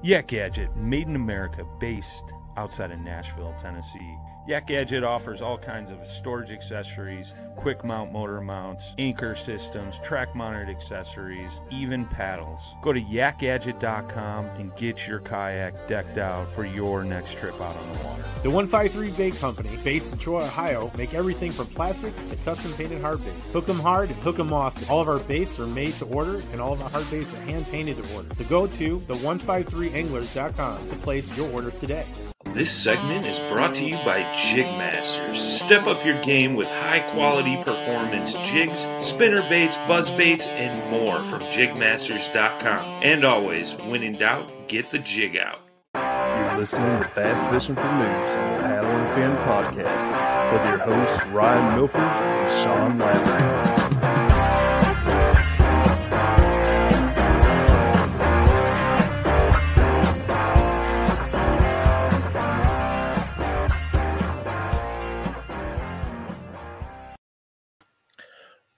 Yak Gadget, made in America, based outside of Nashville, Tennessee. Yak Gadget offers all kinds of storage accessories, quick mount motor mounts, anchor systems, track mounted accessories, even paddles. Go to yakgadget.com and get your kayak decked out for your next trip out on the water. The 153 Bait Company, based in Troy, Ohio, make everything from plastics to custom painted hard baits. Hook 'em hard and hook 'em often. All of our baits are made to order, and all of our hard baits are hand painted to order. So go to the153anglers.com to place your order today. This segment is brought to you by Jig Masters. Step up your game with high-quality performance jigs, spinner baits, buzz baits, and more from jigmasters.com. And always, when in doubt, get the jig out. You're listening to Bass Fishing for Noobs on the Paddle and Fin podcast with your hosts Ryan Milford and Sean Lavery.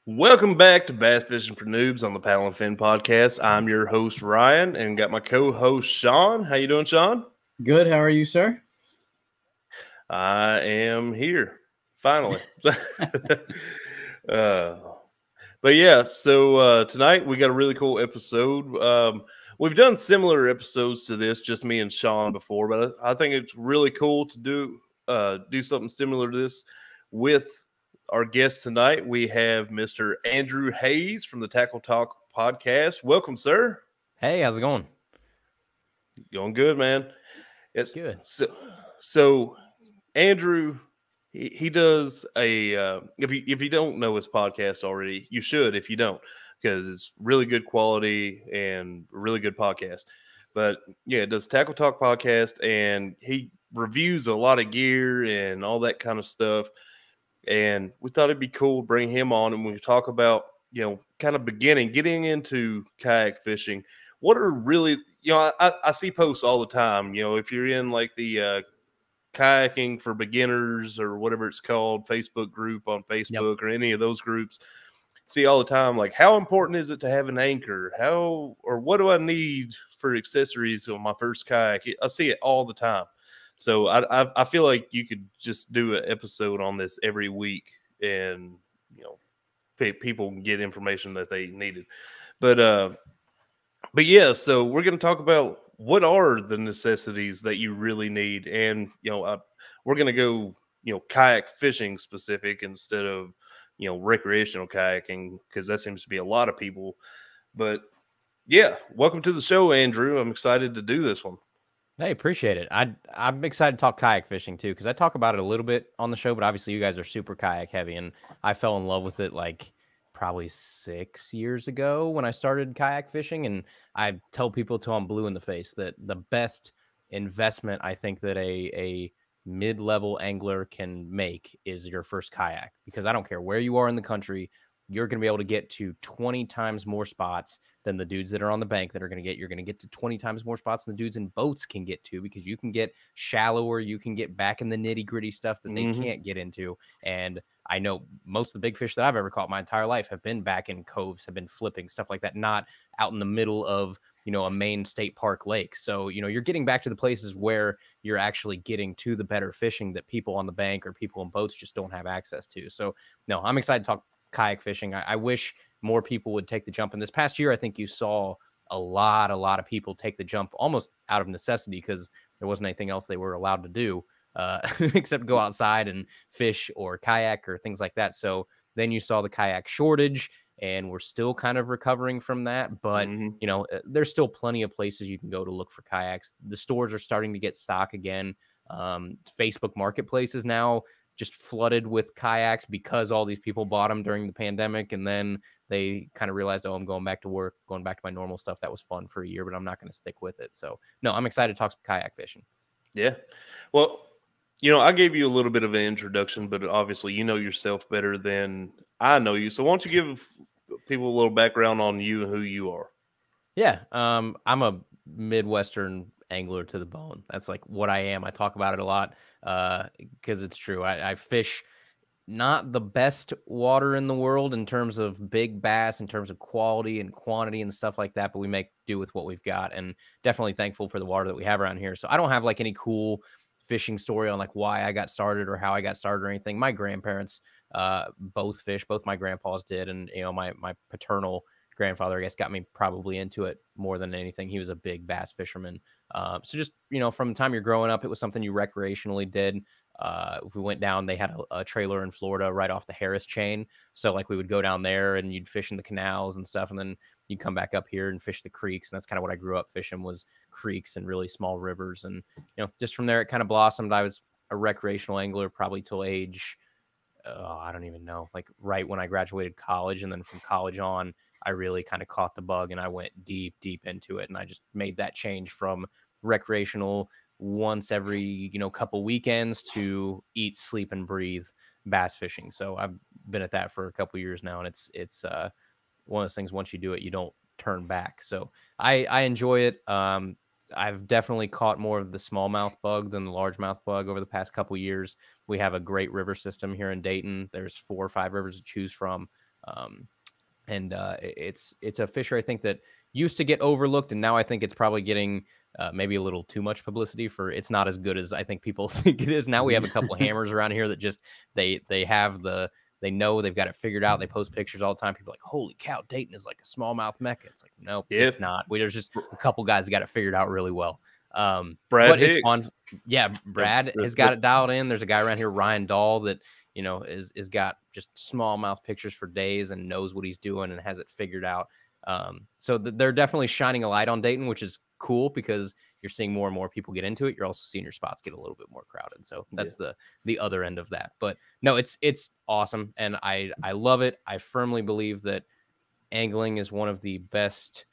Welcome back to Bass Fishing for Noobs on the Paddle and Fin podcast. I'm your host Ryan and got my co-host Sean. How you doing, Sean? Good. How are you, sir? I am here finally. But yeah, so tonight we got a really cool episode. We've done similar episodes to this, just me and Sean before, but I think it's really cool to do something similar to this with our guest tonight. We have Mr. Andew Hayes from the Tackle Talk podcast. Welcome, sir. Hey, how's it going? Going good, man. It's good. So Andew, he does a if you don't know his podcast already, you should if you don't, because it's really good quality and really good podcast. But yeah, it does Tackle Talk podcast, and he reviews a lot of gear and all that kind of stuff. And we thought it'd be cool to bring him on and we talk about, kind of getting into kayak fishing. What are really, I see posts all the time, if you're in like the kayaking for beginners or whatever it's called, Facebook group on Facebook or any of those groups, see all the time, like, how important is it to have an anchor? What do I need for accessories on my first kayak? I see it all the time. So I feel like you could just do an episode on this every week, and people can get information that they needed. But yeah, so we're going to talk about what are the necessities that you really need, and we're going to go kayak fishing specific instead of recreational kayaking, because that seems to be a lot of people. But yeah, welcome to the show, Andew. I'm excited to do this one. Hey, appreciate it. I'm excited to talk kayak fishing too, because I talk about it a little bit on the show, but obviously you guys are super kayak heavy, and I fell in love with it like probably 6 years ago when I started kayak fishing. And I tell people till I'm blue in the face that the best investment I think that a mid-level angler can make is your first kayak, because I don't care where you are in the country, you're going to be able to get to 20 times more spots than the dudes that are on the bank that are going to get. You're going to get to 20 times more spots than the dudes in boats can get to, because you can get shallower, you can get back in the nitty gritty stuff that they can't get into. And I know most of the big fish that I've ever caught my entire life have been back in coves, have been flipping, stuff like that, not out in the middle of, a main state park lake. So, you're getting back to the places where you're actually getting to the better fishing that people on the bank or people in boats just don't have access to. So no, I'm excited to talk kayak fishing. I wish more people would take the jump. In this past year, I think you saw a lot of people take the jump almost out of necessity, because there wasn't anything else they were allowed to do except go outside and fish or kayak or things like that. So then you saw the kayak shortage, and we're still kind of recovering from that. But, there's still plenty of places you can go to look for kayaks. The stores are starting to get stock again. Facebook Marketplace is now just flooded with kayaks because all these people bought them during the pandemic, and then they kind of realized, I'm going back to work, going back to my normal stuff. That was fun for a year, but I'm not going to stick with it. So no, I'm excited to talk some kayak fishing. Yeah. Well, I gave you a little bit of an introduction, but obviously you know yourself better than I know you. So why don't you give people a little background on you and who you are? Yeah. I'm a Midwestern angler to the bone. That's like what I am. I talk about it a lot because it's true. I fish not the best water in the world in terms of big bass, in terms of quality and quantity and stuff like that, but we make do with what we've got, and definitely thankful for the water that we have around here. So I don't have like any cool fishing story on like why I got started or how I got started or anything. My grandparents both fish, both my grandpas did, and you know, my paternal grandfather, I guess, got me probably into it more than anything. He was a big bass fisherman. So just, you know, from the time you're growing up, it was something you recreationally did. If we went down, they had a trailer in Florida right off the Harris chain. So like we would go down there and you'd fish in the canals and stuff. And then you'd come back up here and fish the creeks. And that's kind of what I grew up fishing, was creeks and really small rivers. And, you know, just from there, it kind of blossomed. I was a recreational angler probably till age, I don't even know, like right when I graduated college. And then from college on, I really kind of caught the bug and I went deep into it. And I just made that change from recreational once every, you know, couple weekends to eat, sleep, and breathe bass fishing. So I've been at that for a couple years now, and it's one of those things, once you do it, you don't turn back. So I enjoy it. I've definitely caught more of the smallmouth bug than the largemouth bug over the past couple years. We have a great river system here in Dayton. There's 4 or 5 rivers to choose from. And it's a fishery, I think, that used to get overlooked, and now I think it's probably getting maybe a little too much publicity. For it's not as good as I think people think it is. Now we have a couple hammers around here that just they know they've got it figured out. They post pictures all the time. People are like, holy cow, Dayton is like a smallmouth mecca. It's like, no, it's not. There's just a couple guys that got it figured out really well. Brad but Hicks. It's fun. Yeah, Brad has got it dialed in. There's a guy around here, Ryan Dahl, that, you know, is got just smallmouth pictures for days and knows what he's doing and has it figured out. So they're definitely shining a light on Dayton, which is cool because you're seeing more and more people get into it. You're also seeing your spots get a little bit more crowded. So that's the other end of that. But no, it's awesome. And I love it. I firmly believe that angling is one of the best,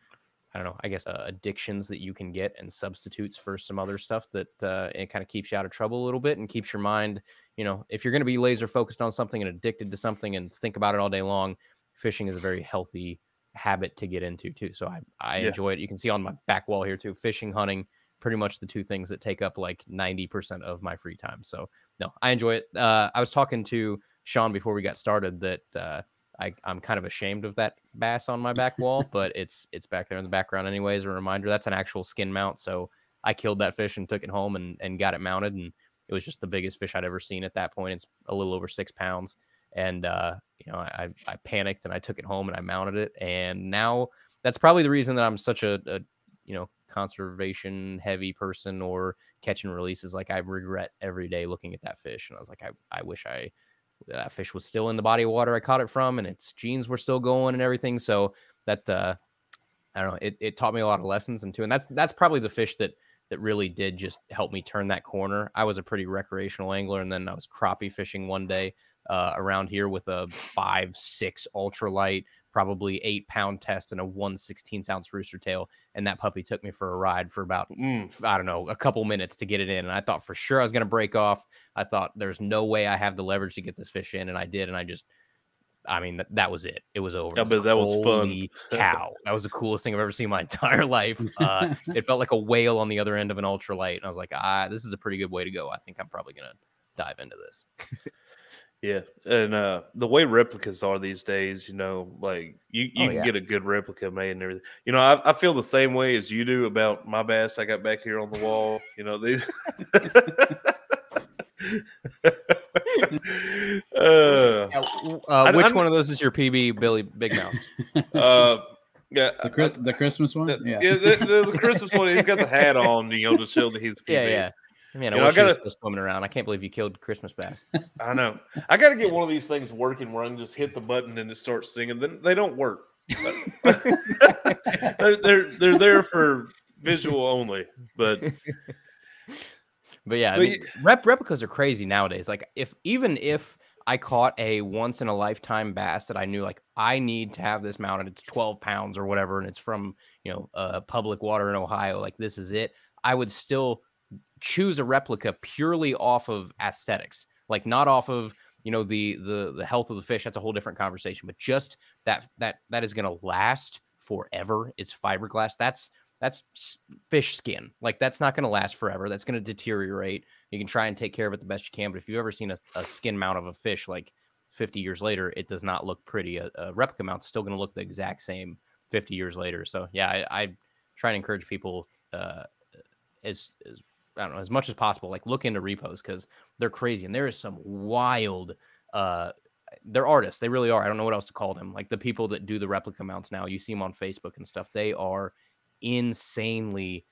I don't know, I guess addictions that you can get, and substitutes for some other stuff that it kind of keeps you out of trouble a little bit and keeps your mind, you know, if you're going to be laser focused on something and addicted to something and think about it all day long, fishing is a very healthy habit to get into too. So I enjoy it. You can see on my back wall here too, fishing, hunting, pretty much the 2 things that take up like 90% of my free time. So no, I enjoy it. I was talking to Sean before we got started that I'm kind of ashamed of that bass on my back wall, but it's back there in the background anyways. A reminder, that's an actual skin mount. So I killed that fish and took it home and got it mounted, and it was just the biggest fish I'd ever seen at that point. It's a little over 6 pounds. And, you know, I panicked and I took it home and I mounted it. And now that's probably the reason that I'm such a you know, conservation heavy person, or catch and releases. Like I regret every day looking at that fish. And I was like, I wish that fish was still in the body of water I caught it from, and its genes were still going and everything. So that, I don't know, it taught me a lot of lessons and that's probably the fish that really did just help me turn that corner. I was a pretty recreational angler, and then I was crappie fishing one day around here with a 5.6 ultralight, probably 8-pound test, and a 1/16 ounce rooster tail. And that puppy took me for a ride for about, I don't know, a couple minutes to get it in. And I thought for sure I was going to break off. I thought there's no way I have the leverage to get this fish in. And I did. And I mean, that was it. It was over. Yeah, but that was fun. Holy cow. That was the coolest thing I've ever seen in my entire life. It felt like a whale on the other end of an ultralight. And I was like, this is a pretty good way to go. I think I'm probably going to dive into this. Yeah. And the way replicas are these days, you know, like you can get a good replica made and everything. You know, I feel the same way as you do about my bass I got back here on the wall. You know, these which one of those is your PB, Billy Big Mouth? Yeah, the Christmas one. Yeah, the Christmas one. He's got the hat on, you know, to show that he's PB. Yeah. Man, I wish he was still swimming around. I can't believe you killed Christmas bass. I know. I got to get one of these things working where I can just hit the button and it starts singing. Then they don't work. They're there for visual only, but yeah, I mean, replicas are crazy nowadays. Like even if I caught a once in a lifetime bass that I knew, like, I need to have this mounted, it's 12 pounds or whatever, and it's from, you know, public water in Ohio, like this is it, I would still choose a replica purely off of aesthetics, like not off of, you know, the health of the fish. That's a whole different conversation, but just that is going to last forever. It's fiberglass. That's fish skin. Like that's not going to last forever. That's going to deteriorate. You can try and take care of it the best you can, but if you've ever seen a skin mount of a fish, like 50 years later, it does not look pretty. A replica mount's still going to look the exact same 50 years later. So yeah, I try and encourage people as I don't know, as much as possible, like look into repos because they're crazy. And there is some wild, they're artists. They really are. I don't know what else to call them. Like the people that do the replica mounts now, you see them on Facebook and stuff. They are insanely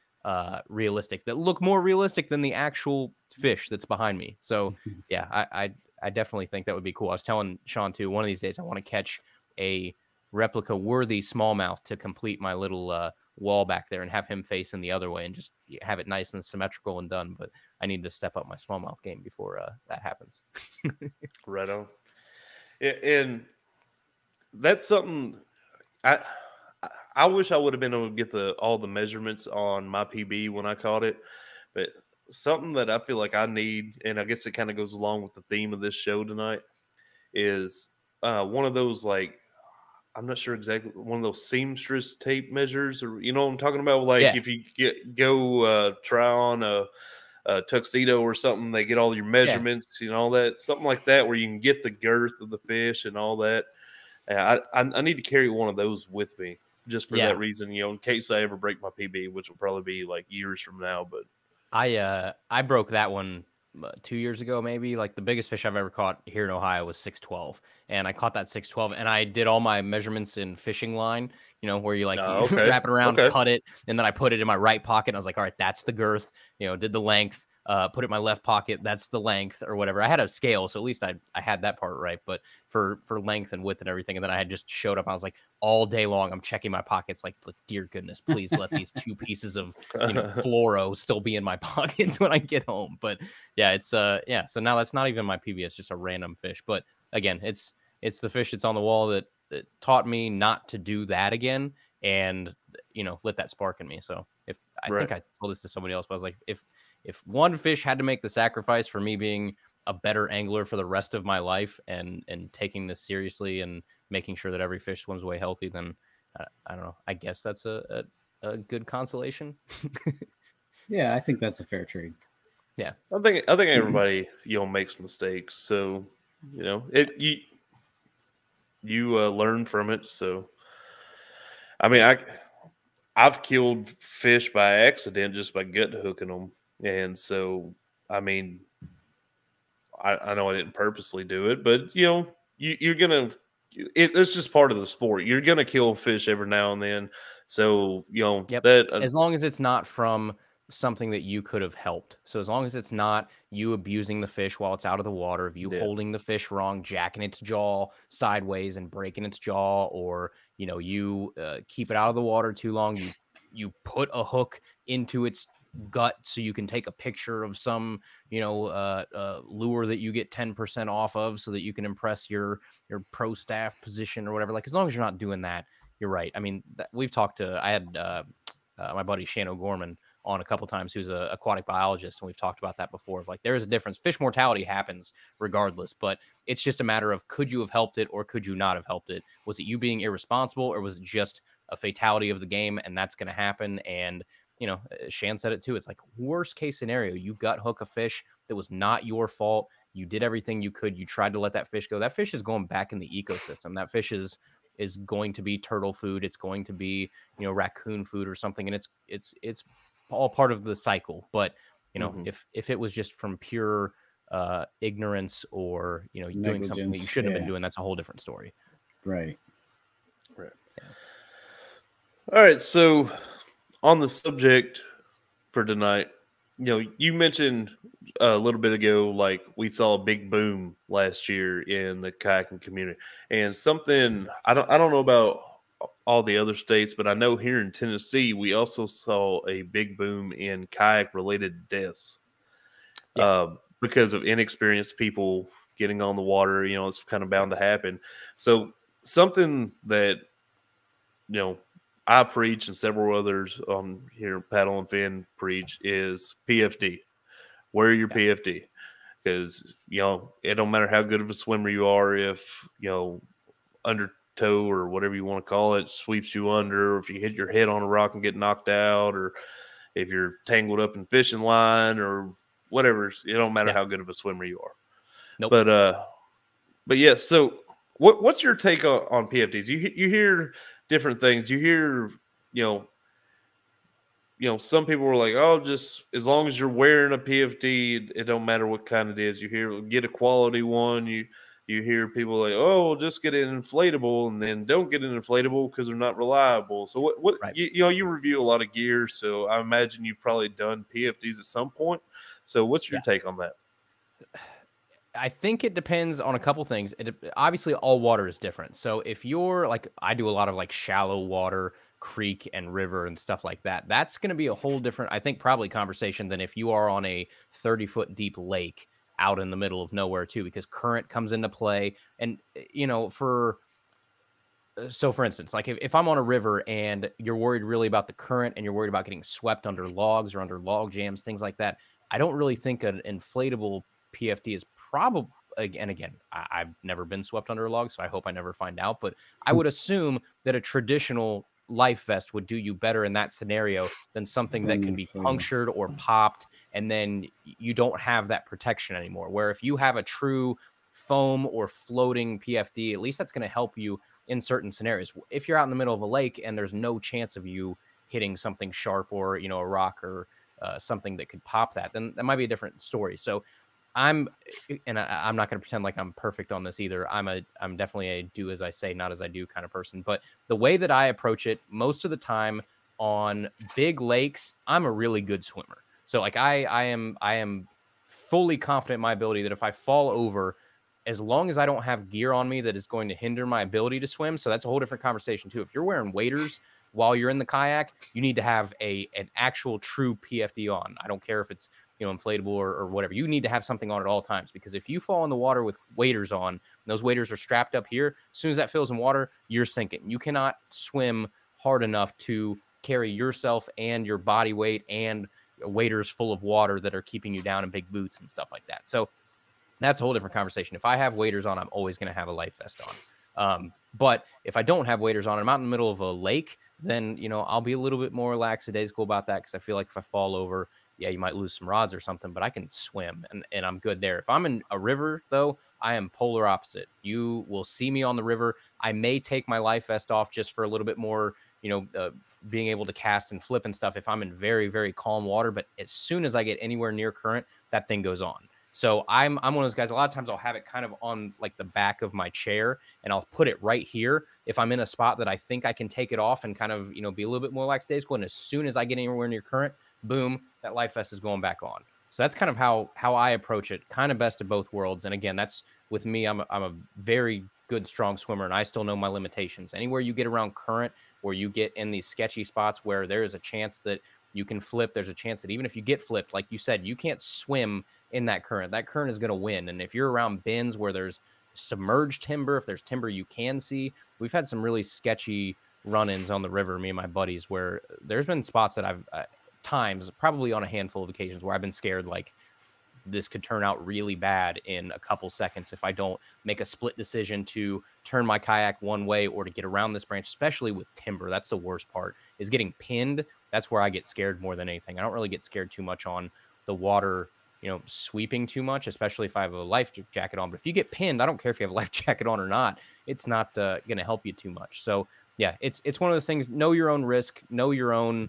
realistic, that look more realistic than the actual fish that's behind me. So yeah, I definitely think that would be cool. I was telling Sean too, one of these days I want to catch a replica worthy smallmouth to complete my little wall back there and have him facing the other way and just have it nice and symmetrical and done. But I need to step up my smallmouth game before that happens. Right on. And that's something I wish I would have been able to get all the measurements on my PB when I caught it, but something that I feel like I need, and I guess it kind of goes along with the theme of this show tonight, is one of those, like, I'm not sure exactly, one of those seamstress tape measures, or you know what I'm talking about? Like if you go try on a tuxedo or something, they get all your measurements, all that, something like that, where you can get the girth of the fish and all that. I need to carry one of those with me just for that reason, in case I ever break my PB, which will probably be like years from now. But I broke that one 2 years ago, maybe. Like the biggest fish I've ever caught here in Ohio was 612, and I caught that 612, and I did all my measurements in fishing line, where you wrap it around, cut it, and then I put it in my right pocket. And I was like, all right, that's the girth. Did the length. Put it in my left pocket. That's the length or whatever. I had a scale, so at least I had that part right. But for length and width and everything, and then I had just showed up. I was like, all day long, I'm checking my pockets. Like dear goodness, please let these 2 pieces of fluoro still be in my pockets when I get home. But yeah, it's So now that's not even my PB. It's just a random fish. But again, it's the fish that's on the wall that taught me not to do that again, and lit that spark in me. So I think I told this to somebody else, but I was like, if one fish had to make the sacrifice for me being a better angler for the rest of my life and taking this seriously and making sure that every fish swims away healthy, then I don't know. I guess that's a good consolation. Yeah, I think that's a fair trade. Yeah. I think everybody, makes mistakes. So, you learn from it. So, I mean, I've killed fish by accident just by gut hooking them. And so, I mean, I know I didn't purposely do it, but you're gonna. It's just part of the sport. You're gonna kill fish every now and then. So that as long as it's not from something that you could have helped. So as long as it's not you abusing the fish while it's out of the water, if you holding the fish wrong, jacking its jaw sideways and breaking its jaw, or you keep it out of the water too long, you put a hook into its gut so you can take a picture of some lure that you get 10% off of so that you can impress your pro staff position or whatever. Like as long as you're not doing that, you're right. I mean, we've talked to, I had my buddy Shane O'Gorman on a couple times, who's an aquatic biologist, and we've talked about that before, of like there is a difference. Fish mortality happens regardless, but it's just a matter of could you have helped it or could you not have helped it? Was it you being irresponsible, or was it just a fatality of the game and that's going to happen? And Shan said it too. It's like worst case scenario, you gut hook a fish that was not your fault. You did everything you could. You tried to let that fish go. That fish is going back in the ecosystem. That fish is going to be turtle food. It's going to be, raccoon food or something. And it's all part of the cycle. But, if it was just from pure ignorance or, doing something that you shouldn't have been doing, that's a whole different story. Right. Yeah. All right. So, on the subject for tonight, you mentioned a little bit ago, like we saw a big boom last year in the kayaking community, and something I don't know about all the other states, but I know here in Tennessee we also saw a big boom in kayak related deaths because of inexperienced people getting on the water. It's kind of bound to happen. So something that I preach and several others on here, Paddle and Fin, preach is PFD. Wear your PFD, because it don't matter how good of a swimmer you are if undertow or whatever you want to call it sweeps you under, or if you hit your head on a rock and get knocked out, or if you're tangled up in fishing line or whatever. It don't matter how good of a swimmer you are. Nope. But But yes, so what's your take on PFDs? You hear different things. You hear, some people were like, oh, just as long as you're wearing a PFD, it don't matter what kind it is. You hear, get a quality one. You hear people like, oh, well, just get an inflatable, and then don't get an inflatable because they're not reliable. So what Right. you review a lot of gear, so I imagine you've probably done PFDs at some point. So what's your take on that? I think it depends on a couple things. Obviously, all water is different. So if you're like, I do a lot of like shallow water, creek and river and stuff like that. That's going to be a whole different, I think, probably conversation than if you are on a 30-foot deep lake out in the middle of nowhere too, because current comes into play. And, for instance, like if I'm on a river and you're worried really about the current and you're worried about getting swept under logs or under log jams, things like that, I don't really think an inflatable PFD is probably, and again, I've never been swept under a log, so I hope I never find out, but I would assume that a traditional life vest would do you better in that scenario than something that could be punctured or popped, and then you don't have that protection anymore. Where if you have a true foam or floating PFD, at least that's going to help you in certain scenarios. If you're out in the middle of a lake and there's no chance of you hitting something sharp or, a rock or something that could pop that, then that might be a different story. So I'm not going to pretend like I'm perfect on this either. I'm definitely a do as I say, not as I do kind of person. But the way that I approach it most of the time on big lakes, I'm a really good swimmer. So like I am fully confident in my ability that if I fall over, as long as I don't have gear on me that is going to hinder my ability to swim. So that's a whole different conversation too. If you're wearing waders while you're in the kayak, you need to have an actual true PFD on. I don't care if it's inflatable or whatever. You need to have something on at all times, because if you fall in the water with waders on, and those waders are strapped up here, as soon as that fills in water, you're sinking. You cannot swim hard enough to carry yourself and your body weight and waders full of water that are keeping you down in big boots and stuff like that. So that's a whole different conversation. If I have waders on, I'm always going to have a life vest on. But if I don't have waders on, I'm out in the middle of a lake, then, I'll be a little bit more lackadaisical about that, because I feel like if I fall over, yeah, you might lose some rods or something, but I can swim and I'm good there. If I'm in a river, though, I am polar opposite. You will see me on the river. I may take my life vest off just for a little bit more, being able to cast and flip and stuff if I'm in very, very calm water. But as soon as I get anywhere near current, that thing goes on. So I'm one of those guys. A lot of times I'll have it kind of on like the back of my chair, and I'll put it right here if I'm in a spot that I think I can take it off and kind of, be a little bit more lackadaisical. And as soon as I get anywhere near current, boom, that life vest is going back on. So that's kind of how I approach it, kind of best of both worlds. And again, that's with me. I'm a very good, strong swimmer, and I still know my limitations. Anywhere you get around current, or you get in these sketchy spots where there is a chance that you can flip, there's a chance that even if you get flipped, like you said, you can't swim in that current. That current is going to win. And if you're around bends where there's submerged timber, if there's timber you can see, we've had some really sketchy run-ins on the river, me and my buddies, where there's been spots that I've times, probably on a handful of occasions, where I've been scared like this could turn out really bad in a couple seconds if I don't make a split decision to turn my kayak one way or to get around this branch, especially with timber. That's the worst part, is getting pinned. That's where I get scared more than anything. I don't really get scared too much on the water, sweeping too much, especially if I have a life jacket on. But if you get pinned, I don't care if you have a life jacket on or not. It's not going to help you too much. So yeah, it's one of those things. Know your own risk, know your own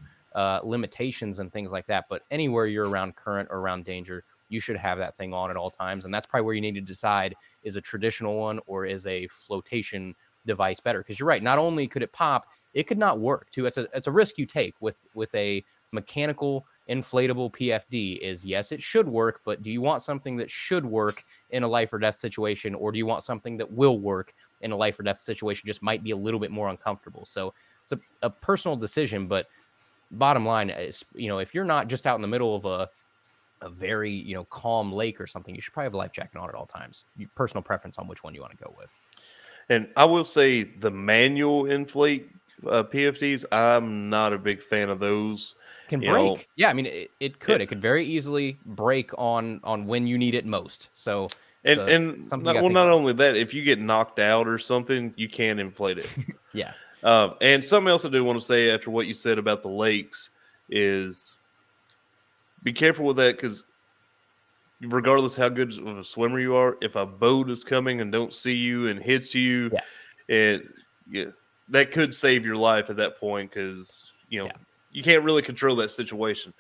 limitations and things like that. But anywhere you're around current or around danger, you should have that thing on at all times. And that's probably where you need to decide, is a traditional one or is a flotation device better? Because you're right, not only could it pop, it could not work too. It's a risk you take with a mechanical inflatable PFD. Is yes, it should work, but do you want something that should work in a life or death situation, or do you want something that will work in a life or death situation, just might be a little bit more uncomfortable? So it's a personal decision, but bottom line is, if you're not just out in the middle of a very, calm lake or something, you should probably have a life jacket on at all times. Your personal preference on which one you want to go with. And I will say the manual inflate PFDs, I'm not a big fan of those. Can break. Yeah, I mean, it could. It could very easily break on when you need it most. So, and not only that, if you get knocked out or something, you can inflate it. Yeah. And something else I do want to say after what you said about the lakes is be careful with that, because regardless how good of a swimmer you are, if a boat is coming and don't see you and hits you, that could save your life at that point, because you can't really control that situation.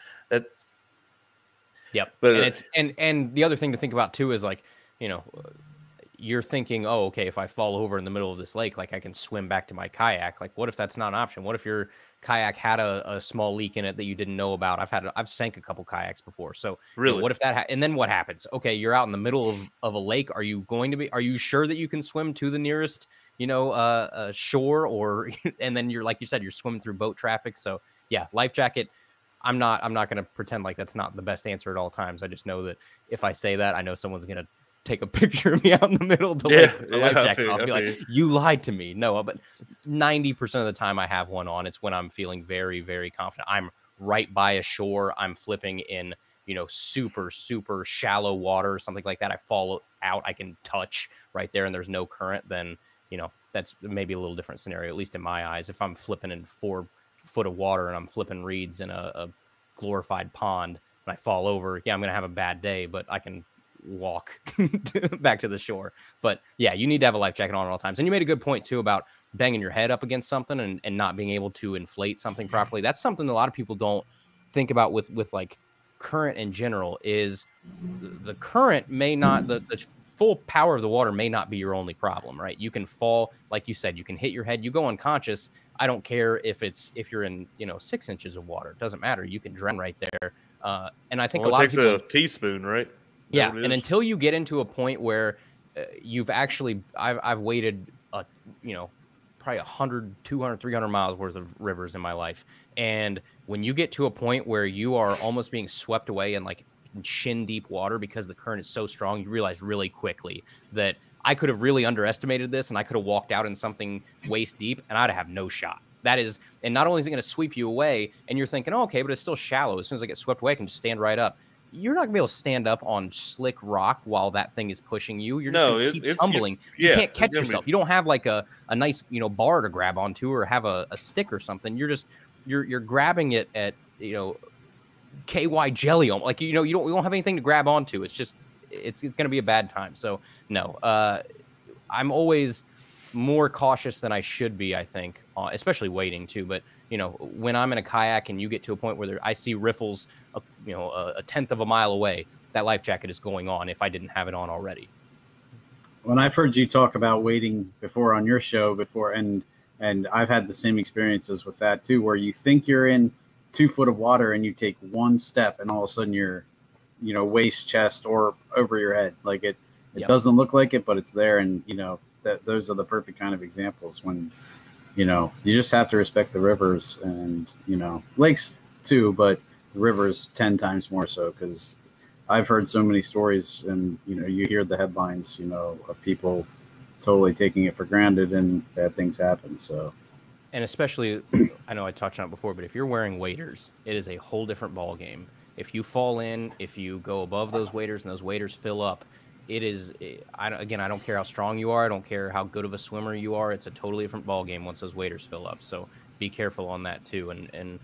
Yep. But and it's and the other thing to think about too is, like, you're thinking, oh, okay, if I fall over in the middle of this lake, like, I can swim back to my kayak. Like, what if that's not an option? What if your kayak had a small leak in it that you didn't know about? I've sank a couple kayaks before. So really, what if that and then what happens? Okay, you're out in the middle of a lake. Are you sure that you can swim to the nearest, shore, or and then you're, like you said, you're swimming through boat traffic. So yeah, life jacket. I'm not going to pretend like that's not the best answer at all times. I just know that if I say that, I know someone's going to take a picture of me out in the middle of the lake with a life jacket. I'll be like, you lied to me. No, but 90% of the time I have one on. It's when I'm feeling very, very confident. I'm right by a shore. I'm flipping in, super, super shallow water or something like that. I fall out. I can touch right there and there's no current. Then, that's maybe a little different scenario, at least in my eyes. If I'm flipping in 4 foot of water and I'm flipping reeds in a glorified pond and I fall over, I'm going to have a bad day, but I can walk back to the shore. But yeah, you need to have a life jacket on at all times. And you made a good point too about banging your head up against something and not being able to inflate something properly. That's something a lot of people don't think about with like current in general. Is the current may not, the full power of the water may not be your only problem, right? You can fall, like you said, you can hit your head, you go unconscious. I don't care if you're in 6 inches of water. It doesn't matter. You can drown right there. And I think a lot of people, it takes a teaspoon, right? Yeah, and until you get into a point where you've actually, I've waded, probably 100, 200, 300 miles worth of rivers in my life. And when you get to a point where you are almost being swept away in like shin deep water because the current is so strong, you realize really quickly that I could have really underestimated this, and I could have walked out in something waist deep and I'd have no shot. That is, and not only is it going to sweep you away and you're thinking, oh, okay, but it's still shallow. As soon as I get swept away, I can just stand right up. You're not gonna be able to stand up on slick rock while that thing is pushing you. You're just gonna keep tumbling. You can't catch yourself. You don't have like a nice, bar to grab onto or have a stick or something. You're grabbing it at, KY jelly. Like, you don't have anything to grab onto. It's just, it's gonna be a bad time. So no, I'm always more cautious than I should be, I think, especially wading too. But when I'm in a kayak and you get to a point where I see riffles, a tenth of a mile away, that life jacket is going on if I didn't have it on already. When I've heard you talk about wading before on your show before, and I've had the same experiences with that too, where you think you're in 2 foot of water and you take one step and all of a sudden you're, waist, chest, or over your head. Like it doesn't look like it, but it's there. And, those are the perfect kind of examples when, you just have to respect the rivers and, lakes too, but the rivers 10 times more so, because I've heard so many stories and, you hear the headlines, of people totally taking it for granted and bad things happen. So, and especially, I know I touched on it before, but if you're wearing waders, it is a whole different ball game. If you fall in, if you go above those waders and those waders fill up, it is, I don't care how strong you are. I don't care how good of a swimmer you are. It's a totally different ball game once those waders fill up. So be careful on that too. And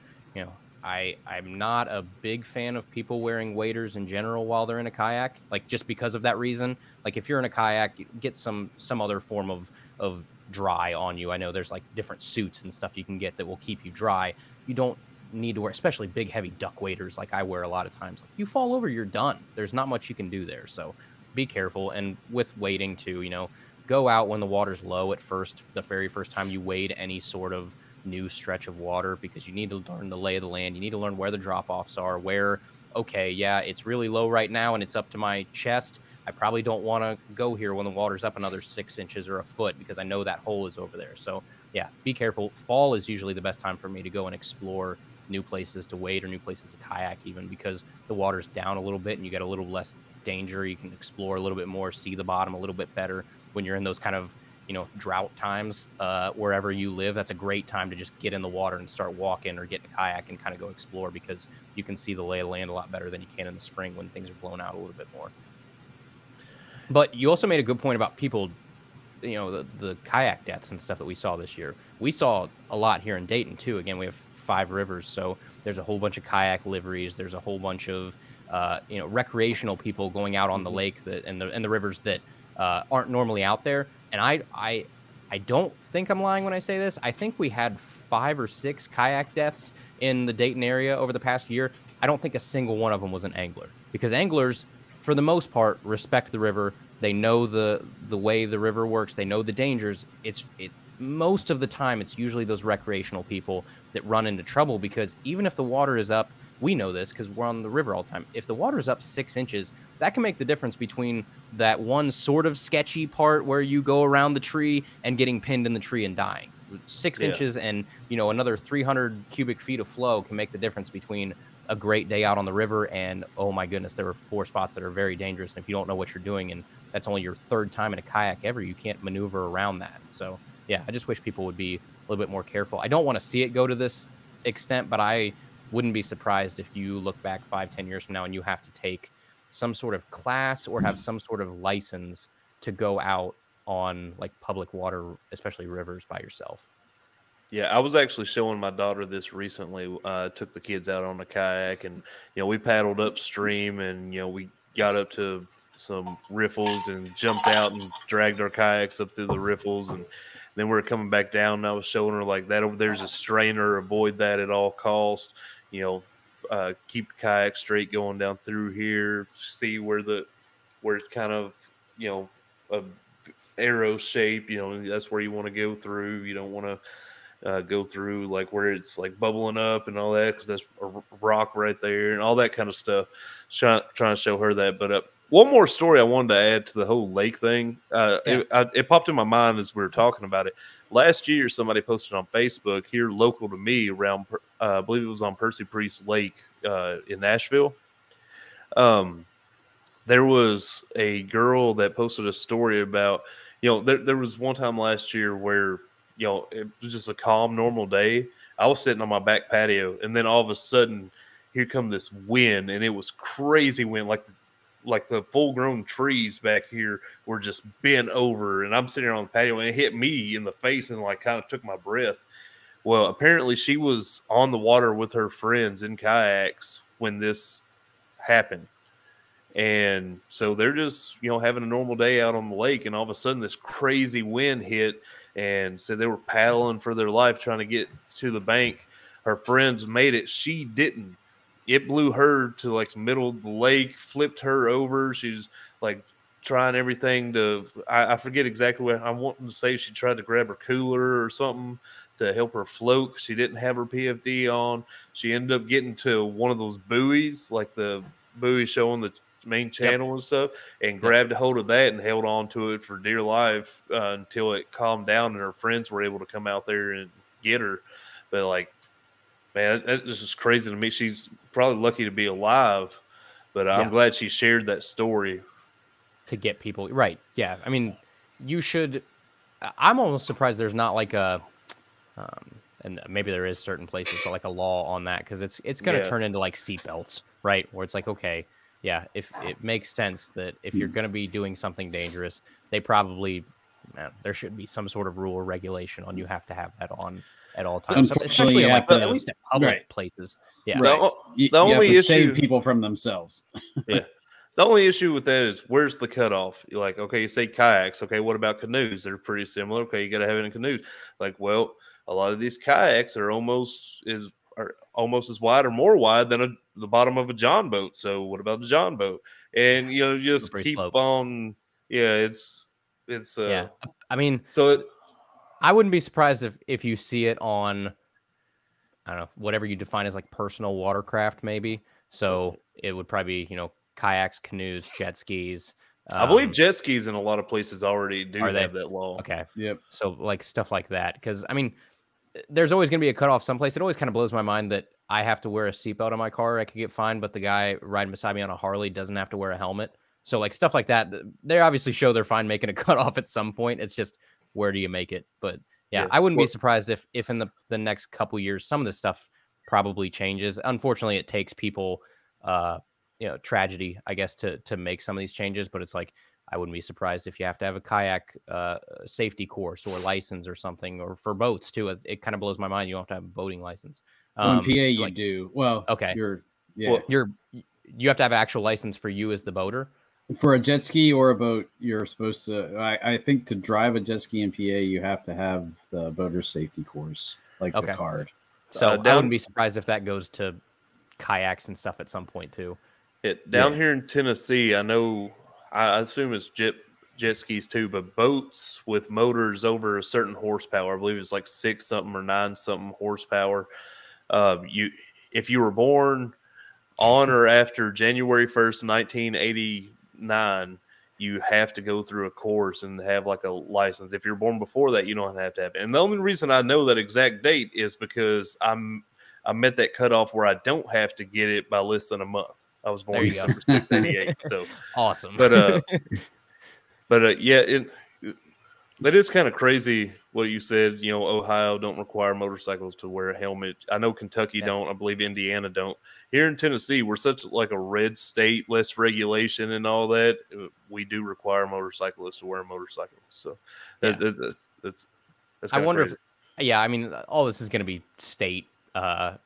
I'm not a big fan of people wearing waders in general while they're in a kayak, like just because of that reason. Like if you're in a kayak, get some other form of dry on you. I know there's like different suits and stuff you can get that will keep you dry. You don't need to wear, especially big heavy duck waders like I wear a lot of times. Like you fall over, you're done. There's not much you can do there. So be careful. And with wading too, go out when the water's low at first, the very first time you wade any sort of new stretch of water, because you need to learn the lay of the land. You need to learn where the drop-offs are, where, okay, yeah, it's really low right now and it's up to my chest. I probably don't want to go here when the water's up another 6 inches or a foot, because I know that hole is over there. So yeah, be careful. Fall is usually the best time for me to go and explore new places to wade or new places to kayak, even because the water's down a little bit and you get a little less danger. You can explore a little bit more, see the bottom a little bit better when you're in those kind of drought times. Wherever you live, that's a great time to just get in the water and start walking or get in a kayak and kind of go explore, because you can see the lay of the land a lot better than you can in the spring when things are blown out a little bit more. But you also made a good point about people the kayak deaths and stuff that we saw this year. We saw a lot here in Dayton too. Again, we have 5 rivers, so there's a whole bunch of kayak liveries. There's a whole bunch of recreational people going out on the lake and the rivers that aren't normally out there. And I don't think I'm lying when I say this. I think we had 5 or 6 kayak deaths in the Dayton area over the past year. I don't think a single one of them was an angler, because anglers, for the most part, respect the river. They know the way the river works. They know the dangers. Most of the time, it's usually those recreational people that run into trouble, because even if the water is up, we know this because we're on the river all the time. If the water is up 6 inches, that can make the difference between that one sort of sketchy part where you go around the tree and getting pinned in the tree and dying. 6 inches and another 300 cubic feet of flow can make the difference between a great day out on the river and, oh my goodness, there were 4 spots that are very dangerous. And if you don't know what you're doing, and that's only your 3rd time in a kayak ever, you can't maneuver around that. So yeah, I just wish people would be a little bit more careful. I don't want to see it go to this extent, but I wouldn't be surprised if you look back 5-10 years from now and you have to take some sort of class or have some sort of license to go out on like public water, especially rivers, by yourself. Yeah, I was actually showing my daughter this recently. Took the kids out on a kayak, and we paddled upstream, and we got up to some riffles and jumped out and dragged our kayaks up through the riffles, and then we were coming back down. And I was showing her like that over there's a strainer. Avoid that at all costs. Keep the kayak straight going down through here. See where it's kind of a arrow shape. That's where you want to go through. You don't want to go through like where it's like bubbling up and all that, because that's a rock right there and all that kind of stuff. Trying to show her that. But one more story I wanted to add to the whole lake thing. It popped in my mind as we were talking about it. Last year, somebody posted on Facebook here local to me around, I believe it was on Percy Priest Lake in Nashville. There was a girl that posted a story about, there was one time last year where it was just a calm, normal day. I was sitting on my back patio, and then all of a sudden, here come this wind, and it was crazy wind, like the full-grown trees back here were just bent over, and I'm sitting here on the patio, and it hit me in the face and like kind of took my breath. Well, apparently she was on the water with her friends in kayaks when this happened. And so they're just, having a normal day out on the lake, and all of a sudden this crazy wind hit, and so they were paddling for their life trying to get to the bank. Her friends made it. She didn't. It blew her to like the middle of the lake, flipped her over. She's like trying everything to, I forget exactly what I'm wanting to say. She tried to grab her cooler or something to help her float. She didn't have her PFD on. She ended up getting to one of those buoys, like the buoy showing the main channel and stuff, and grabbed a hold of that and held on to it for dear life until it calmed down and her friends were able to come out there and get her. But like, man, this is crazy to me. She's probably lucky to be alive, but I'm glad she shared that story to get people right. Yeah, I mean, you should. I'm almost surprised there's not like a and maybe there is certain places, but like a law on that, because it's going to turn into like seatbelts, right? Where it's like, okay, yeah, if it makes sense that if you're going to be doing something dangerous, they probably, there should be some sort of rule or regulation on you have to have that on at all times. Especially like at least at public places. Yeah. Right. The only issue, save people from themselves. Yeah. The only issue with that is where's the cutoff? You're like, okay, you say kayaks. Okay, what about canoes? They're pretty similar. Okay, you got to have it in canoes. Like, well, a lot of these kayaks are almost as wide or more wide than the bottom of a John boat. So what about the John boat? And you just keep on. Yeah, it's I mean, so I wouldn't be surprised if you see it on, I don't know, whatever you define as like personal watercraft, maybe. So it would probably be, kayaks, canoes, jet skis. I believe jet skis in a lot of places already do have that law. Okay. Yep. So like stuff like that. Because I mean, there's always going to be a cutoff someplace. It always kind of blows my mind that I have to wear a seatbelt in my car. I could get fined, but the guy riding beside me on a Harley doesn't have to wear a helmet. So like stuff like that, they obviously show they're fine making a cutoff at some point. It's just, where do you make it? But yeah, I wouldn't be surprised if in the next couple years, some of this stuff probably changes. Unfortunately, it takes people, tragedy, I guess, to make some of these changes. But it's like, I wouldn't be surprised if you have to have a kayak safety course or license or something, or for boats too. It kind of blows my mind you don't have to have a boating license. In PA, you do. Well, okay. You have to have an actual license for you as the boater. For a jet ski or a boat, you're supposed to. I think to drive a jet ski in PA, you have to have the boater safety course, like the card. So I wouldn't be surprised if that goes to kayaks and stuff at some point too. Down here in Tennessee, I assume it's jet skis too, but boats with motors over a certain horsepower, I believe it's like 6 something or 9 something horsepower. If you were born on or after January 1st, 1989, you have to go through a course and have like a license. If you're born before that, you don't have to have it. And the only reason I know that exact date is because I'm at that cutoff where I don't have to get it by less than a month. I was born December 6th, 88. So awesome. But yeah, that is kind of crazy what you said. You know, Ohio don't require motorcycles to wear a helmet. I know Kentucky don't. I believe Indiana don't. Here in Tennessee, we're such like a red state, less regulation and all that. We do require motorcyclists to wear motorcycles. So that's I wonder crazy. I mean, all this is going to be state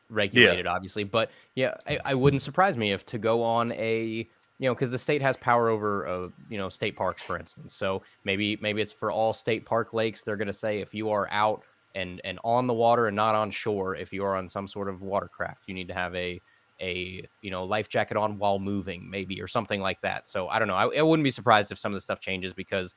regulated, obviously. But yeah, I wouldn't surprise me if to go on a, because the state has power over, state parks, for instance. So maybe it's for all state park lakes. They're going to say if you are out and on the water and not on shore, if you are on some sort of watercraft, you need to have a life jacket on while moving, maybe, or something like that. So I don't know. I wouldn't be surprised if some of the stuff changes because,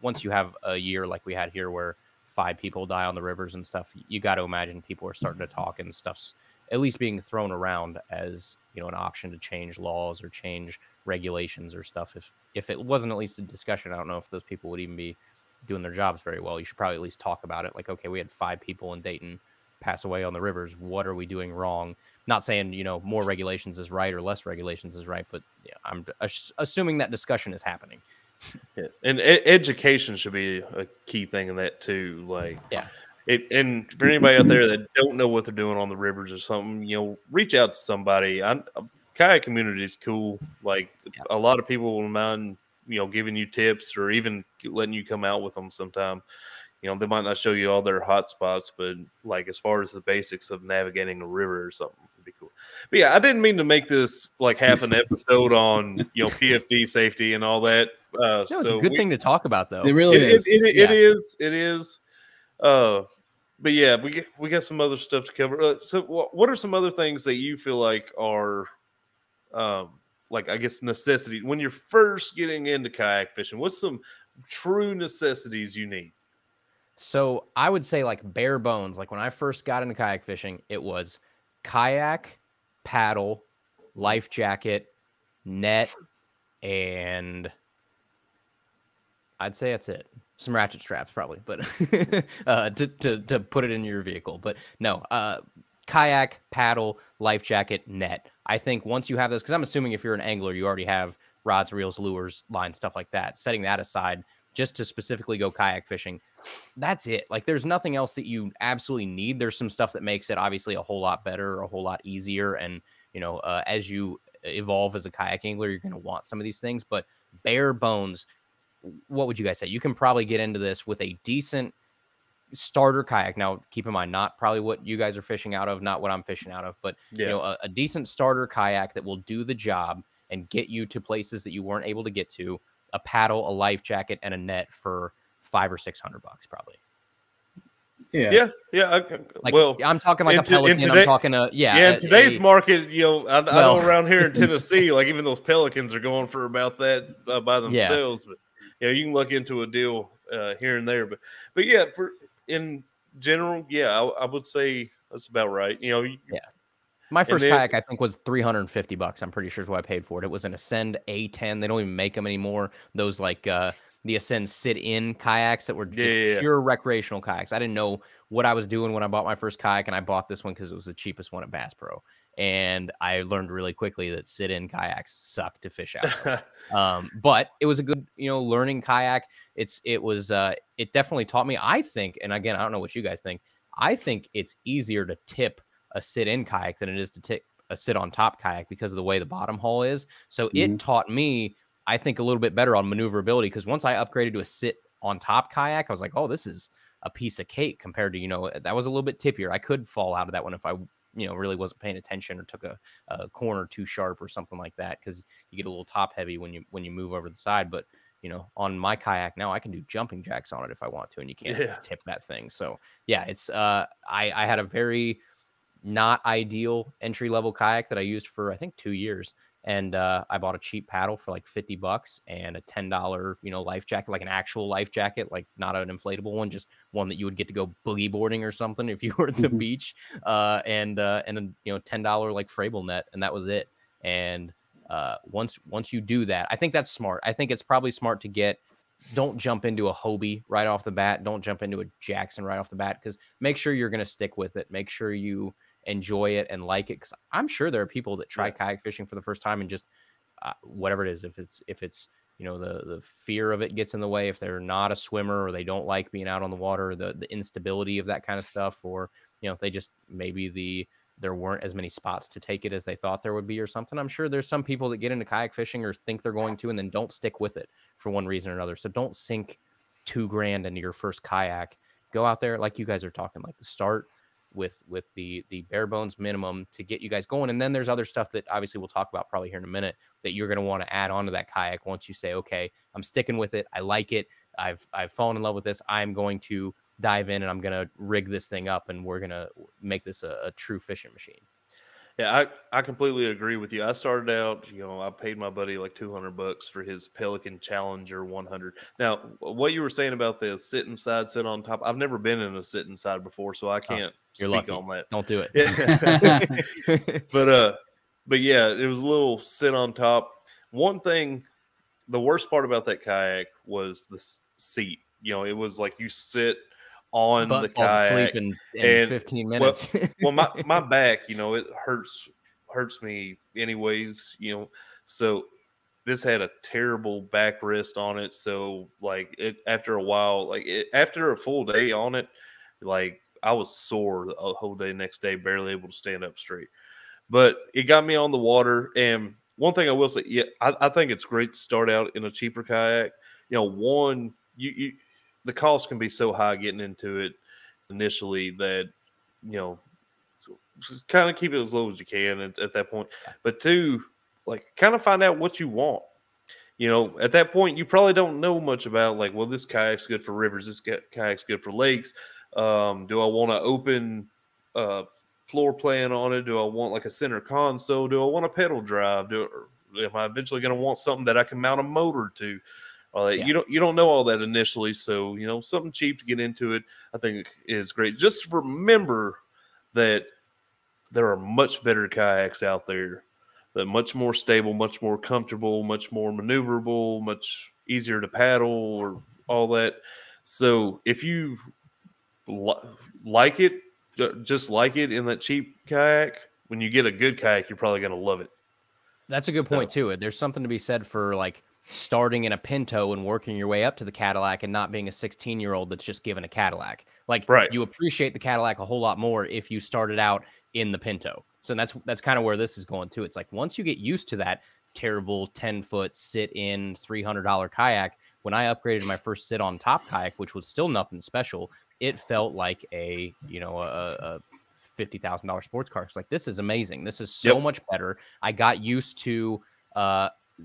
once you have a year like we had here where 5 people die on the rivers and stuff, you got to imagine people are starting to talk and stuff's at least being thrown around as, an option to change laws or change regulations or stuff. If it wasn't at least a discussion, I don't know if those people would even be doing their jobs very well. You should probably at least talk about it. Like, okay, we had 5 people in Dayton pass away on the rivers. What are we doing wrong? Not saying, more regulations is right or less regulations is right, but I'm assuming that discussion is happening. Yeah. And education should be a key thing in that too. Like, and for anybody out there that don't know what they're doing on the rivers or something, reach out to somebody. Kayak community is cool. Like a lot of people will mind, giving you tips or even letting you come out with them sometime. They might not show you all their hot spots, but like as far as the basics of navigating a river or something would be cool. But yeah, I didn't mean to make this like half an episode on, Pfd safety and all that. No, it's a good thing to talk about though. It really is. It is. But yeah, we got some other stuff to cover. So what are some other things that you feel like are, like, I guess, necessities when you're first getting into kayak fishing? What's some true necessities you need? So I would say like bare bones. Like when I first got into kayak fishing, it was kayak, paddle, life jacket, net, and I'd say that's it. Some ratchet straps probably, but to put it in your vehicle. But no, kayak, paddle, life jacket, net. I think once you have those, because I'm assuming if you're an angler, you already have rods, reels, lures, lines, stuff like that. Setting that aside, just to specifically go kayak fishing, that's it. Like there's nothing else that you absolutely need. There's some stuff that makes it obviously a whole lot better, a whole lot easier. And, as you evolve as a kayak angler, you're going to want some of these things, but bare bones, what would you guys say? You can probably get into this with a decent starter kayak. Now, keep in mind, not probably what you guys are fishing out of, not what I'm fishing out of, but a decent starter kayak that will do the job and get you to places that you weren't able to get to. A paddle, a life jacket, and a net for $500 or $600 probably. Yeah. I'm talking like a Pelican. I'm talking in today's market, I know around here in Tennessee, like even those Pelicans are going for about that by themselves. But you can look into a deal here and there. But yeah, for in general, I would say that's about right. My first kayak, I think, was $350. I'm pretty sure is what I paid for it. It was an Ascend A10. They don't even make them anymore. Those like the Ascend sit-in kayaks that were just pure recreational kayaks. I didn't know what I was doing when I bought my first kayak, and I bought this one because it was the cheapest one at Bass Pro. And I learned really quickly that sit-in kayaks suck to fish out of. But it was a good, learning kayak. It definitely taught me, I think, and again, I don't know what you guys think, I think it's easier to tip a sit-in kayak than it is to tip a sit-on-top kayak because of the way the bottom hull is. So it taught me, I think, a little bit better on maneuverability, because once I upgraded to a sit on top kayak, I was like, oh, this is a piece of cake compared to, that was a little bit tippier. I could fall out of that one if I, really wasn't paying attention or took a corner too sharp or something like that, because you get a little top heavy when you move over the side. But on my kayak now, I can do jumping jacks on it if I want to, and you can't tip that thing. So yeah, it's I had a very not ideal entry level kayak that I used for I think 2 years, and I bought a cheap paddle for like $50 and a $10 life jacket, like an actual life jacket, like not an inflatable one, just one that you would get to go boogie boarding or something if you were at the beach, and a $10 like Frable net, and that was it. And once you do that, I think that's smart. I think it's probably smart to don't jump into a Hobie right off the bat. Don't jump into a Jackson right off the bat, because make sure you're going to stick with it. Make sure you enjoy it and like it, because I'm sure there are people that try kayak fishing for the first time and just whatever it is, if it's the fear of it gets in the way, if they're not a swimmer or they don't like being out on the water, the instability of that kind of stuff, or they just maybe there weren't as many spots to take it as they thought there would be or something. I'm sure there's some people that get into kayak fishing or think they're going to and then don't stick with it for one reason or another. So don't sink $2,000 into your first kayak. Go out there like you guys are talking, like start with the bare bones minimum to get you guys going. And then there's other stuff that obviously we'll talk about probably here in a minute that you're going to want to add on to that kayak once you say, okay, I'm sticking with it. I like it. I've fallen in love with this. I'm going to dive in and I'm going to rig this thing up and we're going to make this a true fishing machine. Yeah, I completely agree with you. I started out, I paid my buddy like $200 for his Pelican Challenger 100. Now, what you were saying about the sit inside, sit on top, I've never been in a sit inside before, so I can't You're speak lucky. on that. Don't do it. Yeah. But yeah, it was a little sit on top. One thing, the worst part about that kayak was the seat. It was like you sit on the kayak asleep in 15 minutes. Well, my back, it hurts me anyways, so this had a terrible backrest on it. So like after a while, after a full day on it, like I was sore the whole day, next day, barely able to stand up straight, but it got me on the water. And one thing I will say, I think it's great to start out in a cheaper kayak. The cost can be so high getting into it initially that, kind of keep it as low as you can at that point. But two, like kind of find out what you want. At that point, you probably don't know much about this kayak's good for rivers. This kayak's good for lakes. Do I want to open floor plan on it? Do I want like a center console? Do I want a pedal drive? Am I eventually going to want something that I can mount a motor to? You don't know all that initially, so something cheap to get into it I think is great. Just remember that there are much better kayaks out there that are much more stable, much more comfortable, much more maneuverable, much easier to paddle, or all that. So if you like it, just like it in that cheap kayak, when you get a good kayak, you're probably going to love it. That's a good point too. There's something to be said for like starting in a Pinto and working your way up to the Cadillac and not being a 16-year-old that's just given a Cadillac. You appreciate the Cadillac a whole lot more if you started out in the Pinto. So that's kind of where this is going too. It's like once you get used to that terrible 10-foot sit-in $300 kayak, when I upgraded my first sit-on top kayak, which was still nothing special, it felt like a $50,000 sports car. It's like, this is amazing. This is so much better. I got used to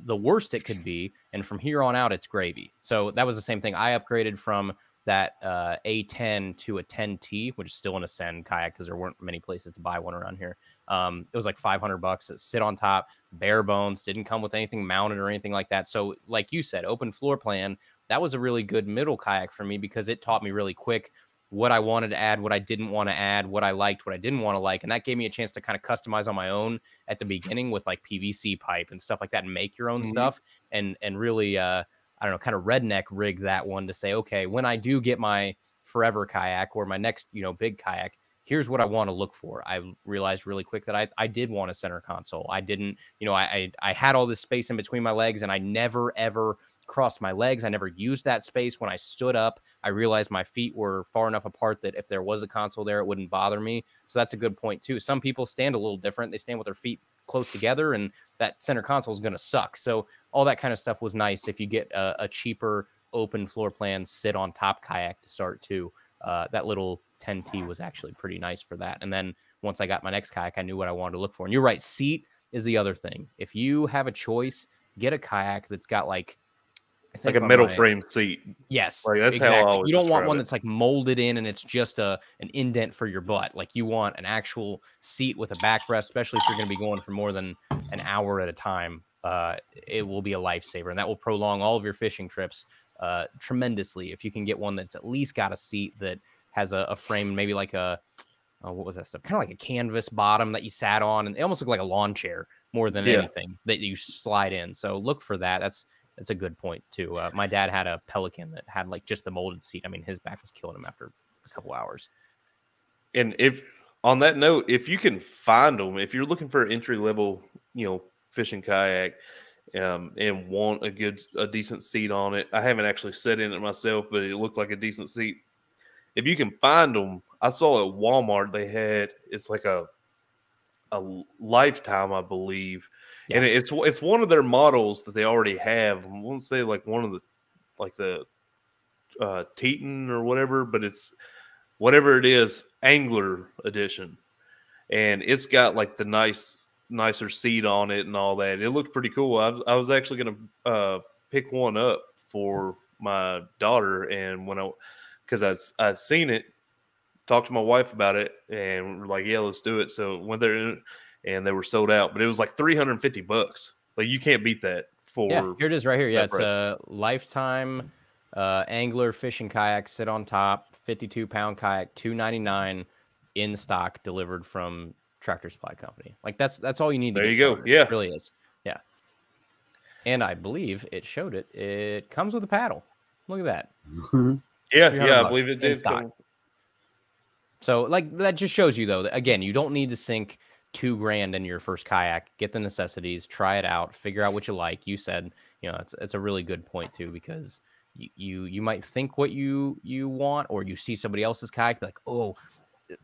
the worst it could be, and from here on out it's gravy. So that was the same thing. I upgraded from that A10 to a 10T, which is still an Ascend kayak because there weren't many places to buy one around here. It was like $500 to sit on top, bare bones, didn't come with anything mounted or anything like that. So like you said, open floor plan, that was a really good middle kayak for me because it taught me really quick what I wanted to add, what I didn't want to add, what I liked, what I didn't want to like. And that gave me a chance to kind of customize on my own at the beginning with like PVC pipe and stuff like that and make your own stuff and really, I don't know, kind of redneck rig that one to say, okay, when I do get my forever kayak or my next, big kayak, here's what I want to look for. I realized really quick that I did want a center console. I didn't, I had all this space in between my legs and I never, ever crossed my legs. I never used that space. When I stood up, I realized my feet were far enough apart that if there was a console there, it wouldn't bother me. So that's a good point too. Some people stand a little different. They stand with their feet close together, and that center console is going to suck. So all that kind of stuff was nice. If you get a cheaper open floor plan, sit on top kayak to start too. That little 10T was actually pretty nice for that. And then once I got my next kayak, I knew what I wanted to look for. And you're right, seat is the other thing. If you have a choice, get a kayak that's got like a metal frame seat. Yes, like that's exactly. how I always you don't want describe one it. that's like molded in and it's just an indent for your butt. Like you want an actual seat with a backrest, especially if you're going to be going for more than an hour at a time. It will be a lifesaver, and that will prolong all of your fishing trips tremendously. If you can get one that's at least got a seat that has a frame, maybe like a what was that stuff? Kind of like a canvas bottom that you sat on, and it almost looked like a lawn chair more than anything that you slide in. So look for that. That's a good point too. My dad had a Pelican that had like just the molded seat. I mean, his back was killing him after a couple hours. And if on that note, if you can find them, if you're looking for an entry level, fishing kayak, and want a decent seat on it, I haven't actually sat in it myself, but it looked like a decent seat. If you can find them, I saw at Walmart they had, it's like a Lifetime, I believe. Yeah. And it's one of their models that they already have. I won't say like one of the Teton or whatever, but it's whatever it is, Angler edition. And it's got like the nicer seat on it and all that. It looked pretty cool. I was actually going to pick one up for my daughter, and because I'd seen it, talked to my wife about it, and we're like, yeah, let's do it. So went there and they were sold out, but it was like $350. Like you can't beat that for. Yeah, here it is right here. Yeah, it's price. a Lifetime Angler fishing kayak, sit on top, 52-pound kayak, $299 in stock, delivered from Tractor Supply Company. Like that's all you need to there get you go. started. Yeah, it really is. Yeah, and I believe it showed it. It comes with a paddle. Look at that. yeah, I believe it did. So like that just shows you though that, again, you don't need to sink $2,000 in your first kayak. Get the necessities, try it out, figure out what you like. You said, it's a really good point too, because you might think what you want, or you see somebody else's kayak, be like, oh,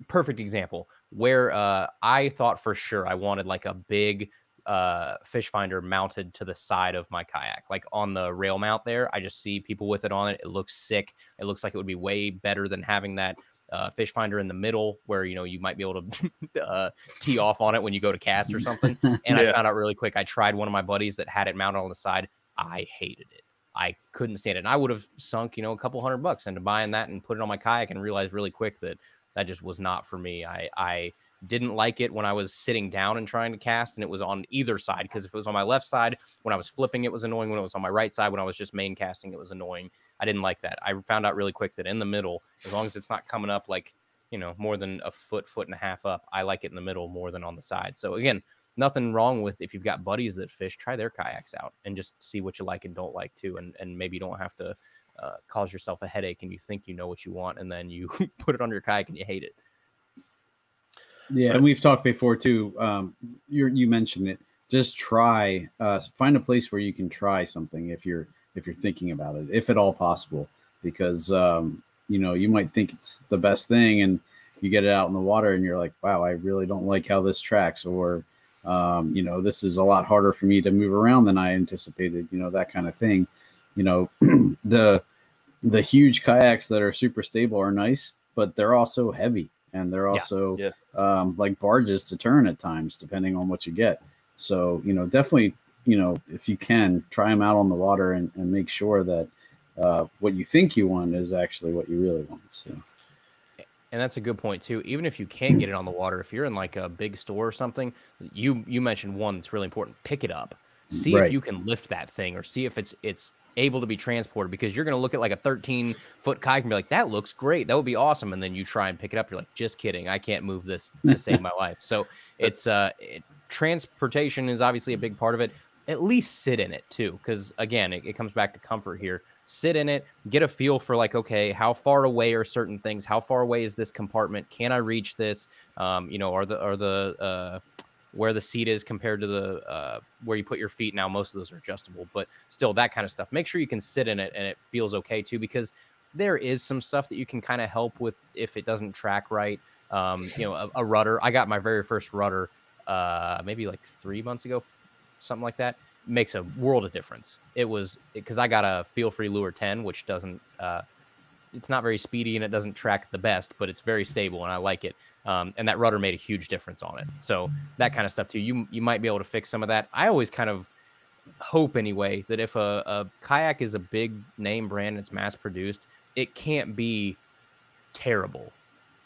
perfect example where I thought for sure I wanted like a big fish finder mounted to the side of my kayak, like on the rail mount there. I just see people with it on it. It looks sick. It looks like it would be way better than having that fish finder in the middle where, you might be able to tee off on it when you go to cast or something. And I found out really quick. I tried one of my buddies that had it mounted on the side. I hated it. I couldn't stand it. And I would have sunk, a couple $100 into buying that and put it on my kayak, and realized really quick that just was not for me. I didn't like it when I was sitting down and trying to cast, and it was on either side, because if it was on my left side, when I was flipping, it was annoying. When it was on my right side, when I was just main casting, it was annoying. I didn't like that. I found out really quick that in the middle, as long as it's not coming up like, more than a foot and a half up, I like it in the middle more than on the side. So again, nothing wrong with, if you've got buddies that fish, try their kayaks out and just see what you like and don't like too. And maybe you don't have to cause yourself a headache and you think you know what you want, and then you put it on your kayak and you hate it. Yeah, and we've talked before too. You mentioned it. Just try. Find a place where you can try something if you're thinking about it, if at all possible, because you might think it's the best thing, and you get it out in the water, and you're like, wow, I really don't like how this tracks, or this is a lot harder for me to move around than I anticipated. That kind of thing. The huge kayaks that are super stable are nice, but they're also heavy. And they're also like barges to turn at times, depending on what you get. So, definitely, if you can, try them out on the water and make sure that what you think you want is actually what you really want. So. And that's a good point too. Even if you can't get it on the water, if you're in like a big store or something, you mentioned one that's really important. Pick it up. See if you can lift that thing, or see if it's able to be transported, because you're going to look at like a 13-foot kayak and be like, that looks great, that would be awesome, and then you try and pick it up, you're like, just kidding, I can't move this to save my life. So it's transportation is obviously a big part of it. At least sit in it too, because again, it comes back to comfort here. Sit in it, get a feel for like, okay, how far away are certain things, how far away is this compartment, can I reach this, are the where the seat is compared to the where you put your feet. Now, most of those are adjustable, but still that kind of stuff. Make sure you can sit in it and it feels okay too, because there is some stuff that you can kind of help with if it doesn't track right. A rudder. I got my very first rudder maybe like 3 months ago, something like that. Makes a world of difference. It was because I got a Feel Free Lure 10, which doesn't it's not very speedy and it doesn't track the best, but it's very stable and I like it. And that rudder made a huge difference on it. So that kind of stuff too. You might be able to fix some of that. I always kind of hope anyway that if a kayak is a big name brand and it's mass produced, it can't be terrible,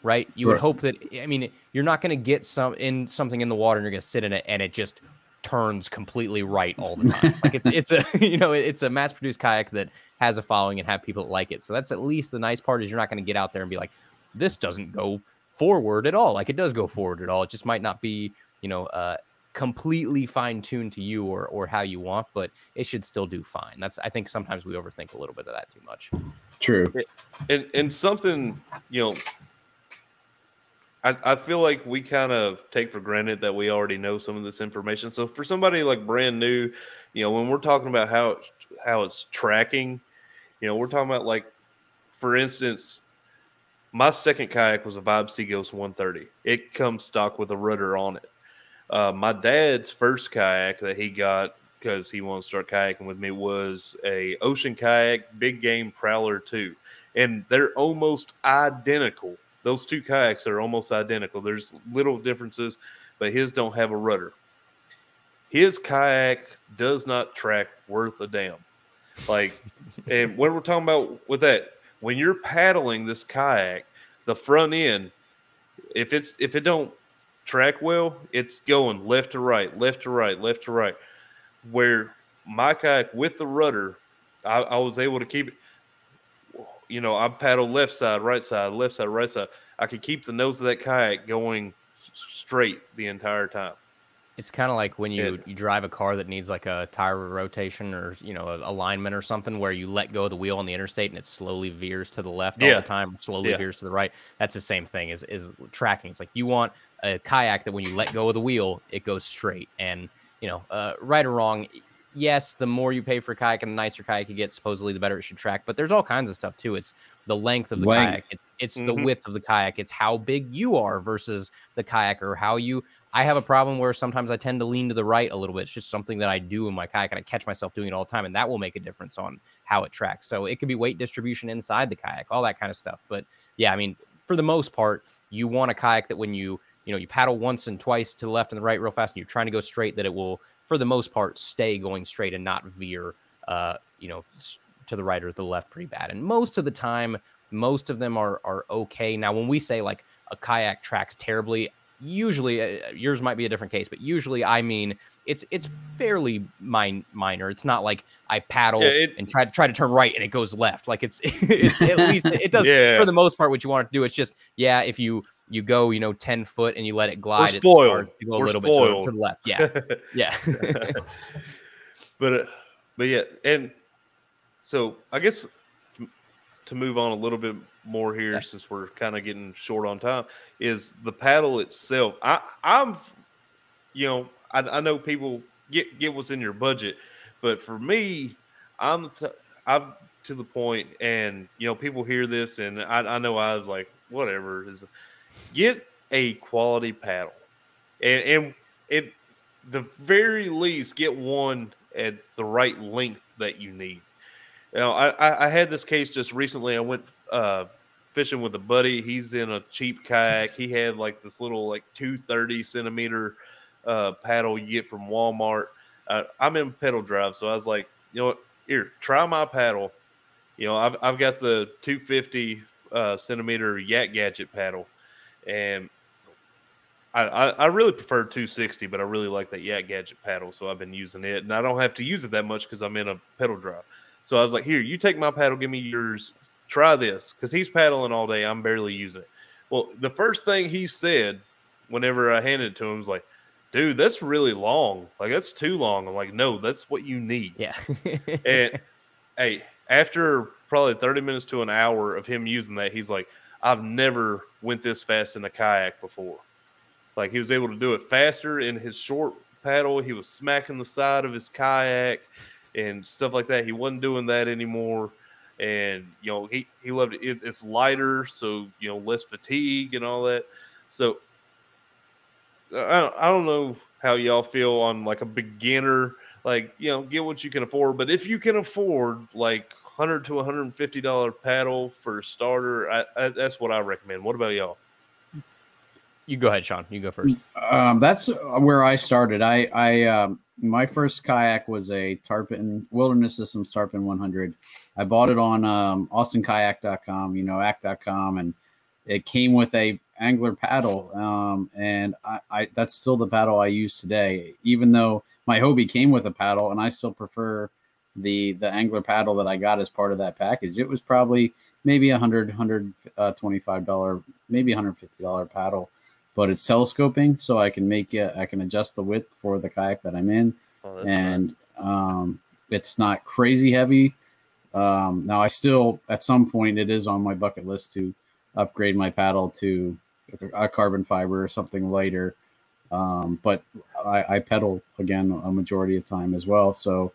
right? You would hope that, I mean, you're not going to get something in the water and you're going to sit in it and it just turns completely right all the time. Like it's a, it's a mass produced kayak that has a following and have people that like it. So that's at least the nice part, is you're not going to get out there and be like, this doesn't go forward at all. Like it does go forward at all. It just might not be, completely fine tuned to you or how you want, but it should still do fine. I think sometimes we overthink a little bit of that too much. True. And something, I feel like we kind of take for granted that we already know some of this information. So for somebody like brand new, when we're talking about how it's tracking, we're talking about, like, for instance, my second kayak was a Vibe Seaghost 130. It comes stock with a rudder on it. My dad's first kayak that he got because he wanted to start kayaking with me was a Ocean Kayak Big Game Prowler 2. And they're almost identical. Those two kayaks are almost identical. There's little differences, but his don't have a rudder. His kayak does not track worth a damn. Like, and what we're talking about with that, when you're paddling this kayak, the front end, if it don't track well, it's going left to right, left to right, left to right. Where my kayak with the rudder, I was able to keep it. I paddle left side, right side, left side, right side. I could keep the nose of that kayak going straight the entire time. It's kind of like when you drive a car that needs like a tire rotation or, alignment or something, where you let go of the wheel on the interstate and it slowly veers to the left all the time, slowly veers to the right. That's the same thing is tracking. It's like you want a kayak that when you let go of the wheel, it goes straight. And, right or wrong, yes, the more you pay for a kayak and the nicer kayak you get, supposedly the better it should track. But there's all kinds of stuff too. It's the length of the kayak. It's the width of the kayak. It's how big you are versus the kayak, or how you. I have a problem where sometimes I tend to lean to the right a little bit. It's just something that I do in my kayak, and I catch myself doing it all the time, and that will make a difference on how it tracks. So it could be weight distribution inside the kayak, all that kind of stuff. But yeah, I mean, for the most part, you want a kayak that when you paddle once and twice to the left and the right real fast, and you're trying to go straight, that it will, for the most part, stay going straight and not veer, to the right or to the left pretty bad. And most of the time, most of them are okay. Now, when we say like a kayak tracks terribly, usually yours might be a different case, but usually I mean it's fairly minor. It's not like I paddle and try to turn right and it goes left. Like it's at least it does for the most part what you want it to do. It's just if you go 10 foot and you let it glide, it starts to go a little bit to the left. Yeah. But yeah, and so I guess to move on a little bit more here, since we're kind of getting short on time, is the paddle itself. I know people get what's in your budget, but for me, I'm to the point, and people hear this, and I know I was like, whatever, get a quality paddle, and at the very least, get one at the right length that you need. I had this case just recently. I went fishing with a buddy. He's in a cheap kayak. He had like this little 230 centimeter paddle you get from Walmart. I'm in pedal drive, so I was like, what? Here, try my paddle. I've got the 250 centimeter Yak Gadget paddle, and I really prefer 260, but I really like that Yak Gadget paddle, so I've been using it, and I don't have to use it that much because I'm in a pedal drive. So I was like, here, you take my paddle, give me yours, try this. Because he's paddling all day, I'm barely using it. Well, the first thing he said whenever I handed it to him was like, dude, that's really long. Like, that's too long. I'm like, no, that's what you need. Yeah. And, hey, after probably 30 minutes to an hour of him using that, he's like, I've never went this fast in a kayak before. Like he was able to do it faster in his short paddle. He was smacking the side of his kayak and stuff like that. He wasn't doing that anymore. And, you know, he loved it. It's lighter, so, you know, less fatigue and all that. So I don't know how y'all feel on like a beginner, like, you know, get what you can afford. But if you can afford like $100 to $150 paddle for a starter, that's what I recommend. What about y'all? You go ahead, Sean. You go first. That's where I started. I my first kayak was a Tarpon Wilderness Systems Tarpon 100. I bought it on AustinKayak.com, you know, act.com, and it came with a angler paddle. And I that's still the paddle I use today, even though my Hobie came with a paddle, and I still prefer the angler paddle that I got as part of that package. It was probably maybe $125, maybe $150 paddle. But it's telescoping, so I can I can adjust the width for the kayak that I'm in, and it's not crazy heavy. Now I still, at some point, it is on my bucket list to upgrade my paddle to a carbon fiber or something lighter. But I pedal again a majority of time as well, so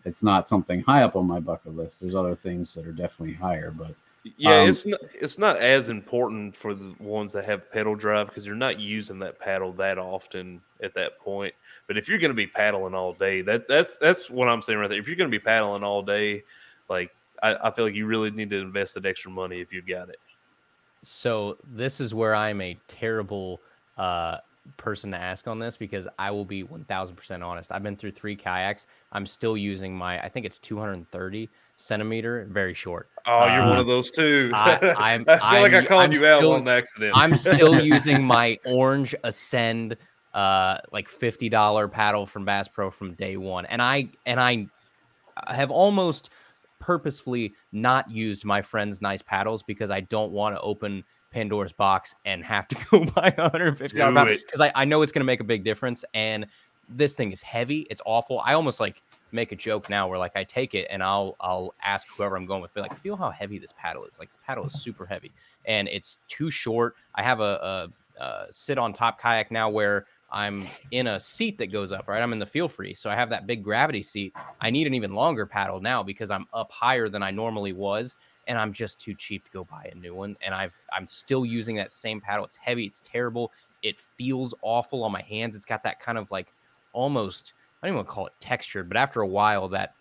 it's not something high up on my bucket list. There's other things that are definitely higher, but. Yeah, it's not as important for the ones that have pedal drive because you're not using that paddle that often at that point. But if you're going to be paddling all day, that's what I'm saying right there. If you're going to be paddling all day, like I feel like you really need to invest that extra money if you've got it. So this is where I'm a terrible person to ask on this, because I will be 1000% honest. I've been through 3 kayaks. I'm still using my, I think it's 230 centimeter, very short. Oh, you're one of those too. I feel like I called you out on accident. I'm still using my orange Ascend, like $50 paddle from Bass Pro from day one, and I have almost purposefully not used my friend's nice paddles because I don't want to open Pandora's box and have to go buy $150 paddle because I know it's going to make a big difference. And this thing is heavy. It's awful. I almost like make a joke now where like I take it and I'll ask whoever I'm going with, be like, feel how heavy this paddle is. Like, this paddle is super heavy and it's too short. I have a sit on top kayak now where I'm in a seat that goes up, right? I'm in the feel free. So I have that big gravity seat. I need an even longer paddle now because I'm up higher than I normally was. And I'm just too cheap to go buy a new one. And I'm still using that same paddle. It's heavy. It's terrible. It feels awful on my hands. It's got that kind of like almost, I don't even want to call it textured, but after a while, that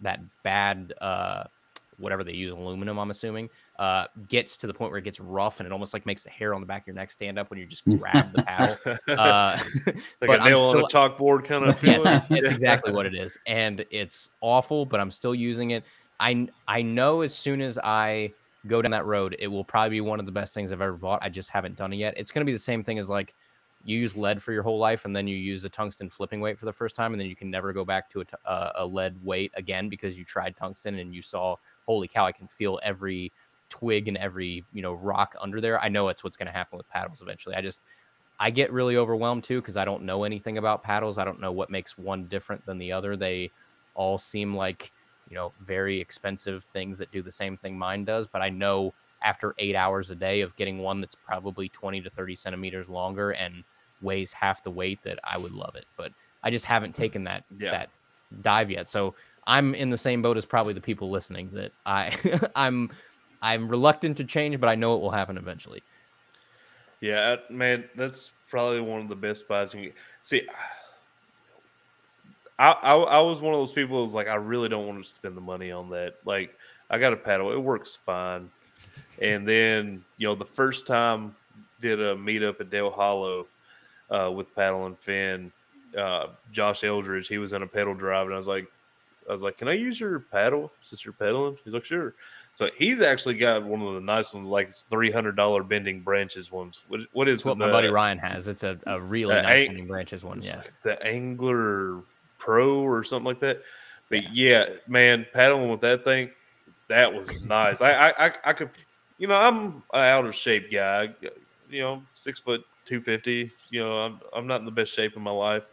bad, whatever they use, aluminum, I'm assuming, gets to the point where it gets rough and it almost like makes the hair on the back of your neck stand up when you just grab the paddle. Like a nail on a chalkboard kind of feeling. Yes, it's exactly what it is. And it's awful, but I'm still using it. I know as soon as I go down that road, it will probably be one of the best things I've ever bought. I just haven't done it yet. It's going to be the same thing as like you use lead for your whole life and then you use a tungsten flipping weight for the first time and then you can never go back to a lead weight again because you tried tungsten and you saw, holy cow, I can feel every twig and every, you know, rock under there. I know it's what's going to happen with paddles eventually. I get really overwhelmed too because I don't know anything about paddles. I don't know what makes one different than the other. They all seem like, you know, very expensive things that do the same thing mine does. But I know after 8 hours a day of getting one that's probably 20 to 30 centimeters longer and weighs half the weight that I would love it. But I just haven't taken that dive yet. So I'm in the same boat as probably the people listening that I'm reluctant to change, but I know it will happen eventually. Yeah, man, that's probably one of the best buys you can get. See, I was one of those people who was like, I really don't want to spend the money on that. Like, I got a paddle. It works fine. And then, you know, the first time did a meetup at Dale Hollow with Paddle and Fin. Josh Eldridge, he was in a pedal drive, and I was like, can I use your paddle since you're pedaling? He's like, sure. So he's actually got one of the nice ones, like $300 bending branches ones. What is what my buddy Ryan has? It's a really nice bending branches one. Yeah, the Angler Pro or something like that. But yeah, man, paddling with that thing, that was nice. I could, you know, I'm an out of shape guy. You know, 6 foot 250. You know, I'm not in the best shape in my life,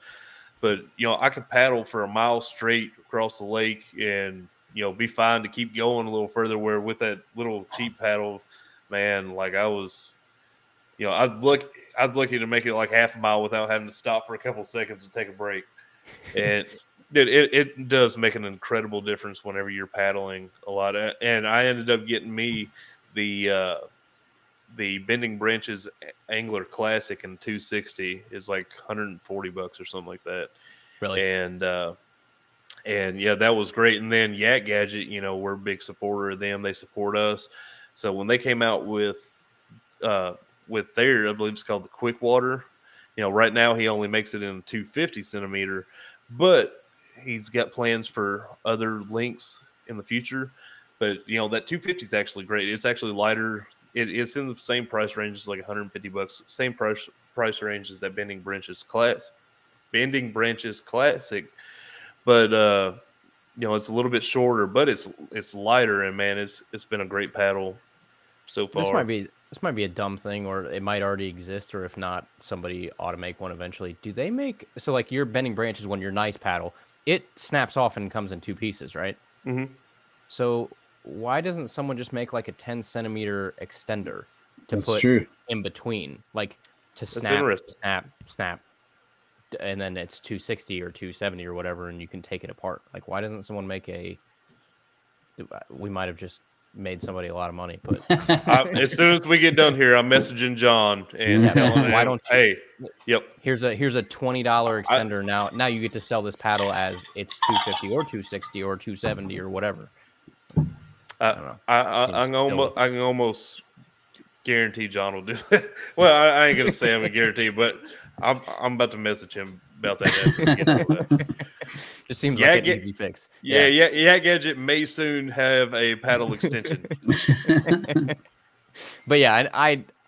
but you know, I could paddle for a mile straight across the lake and, you know, be fine to keep going a little further. Where with that little cheap paddle, man, like I was you know, I was lucky to make it like half a mile without having to stop for a couple seconds to take a break. And dude, it does make an incredible difference whenever you're paddling a lot. And I ended up getting me the Bending Branches Angler Classic in 260 is like $140 or something like that. Really? And yeah, that was great. And then Yak Gadget, you know, we're a big supporter of them. They support us. So when they came out with their, I believe it's called the Quick Water, you know, right now he only makes it in a 250 centimeter, but he's got plans for other lengths in the future. But, you know, that 250 is actually great. It's actually lighter. It's in the same price range as like $150, same price range as that Bending Branches Classic. But, you know, it's a little bit shorter, but it's lighter, and man, it's been a great paddle so far. This might be a dumb thing, or it might already exist, or if not, somebody ought to make one eventually. Do they make so like your Bending Branches, when your nice paddle, it snaps off and comes in two pieces, right? Mm-hmm. So why doesn't someone just make like a 10 centimeter extender to That's put true. in between, like to That's snap, interesting. snap, and then it's 260 or 270 or whatever, and you can take it apart? Like, why doesn't someone make a? We might have just made somebody a lot of money, but As soon as we get done here, I'm messaging John and telling him, why don't you? Hey, yep. Here's a $20 extender. Now you get to sell this paddle as it's 250 or 260 or 270 or whatever. I don't know. I can almost guarantee John will do that. Well, I ain't gonna say I'm a guarantee, but I'm about to message him about that. After we get done with that. Just seems like an easy fix. Yeah, Gadget may soon have a paddle extension. But yeah,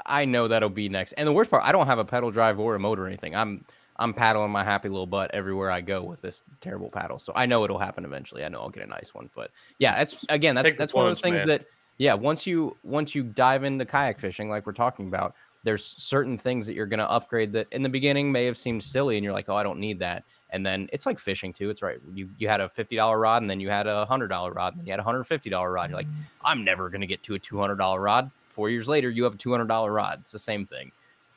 I know that'll be next. And the worst part, I don't have a pedal drive or a motor or anything. I'm paddling my happy little butt everywhere I go with this terrible paddle. So I know it'll happen eventually. I know I'll get a nice one. But yeah, that's one of those things, man, that once you dive into kayak fishing, like we're talking about, there's certain things that you're going to upgrade that in the beginning may have seemed silly, and you're like, oh, I don't need that. And then it's like fishing too. It's right. You had a $50 rod, and then you had a $100 rod, and then you had a $150 rod. You're like, I'm never going to get to a $200 rod. 4 years later, you have a $200 rod. It's the same thing.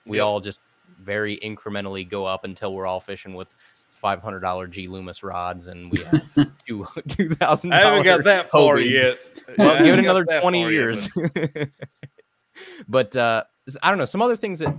We all just very incrementally go up until we're all fishing with $500 G Loomis rods, and we have $2,000. I haven't got that far yet. Well, give it another 20 years. But I don't know. Some other things that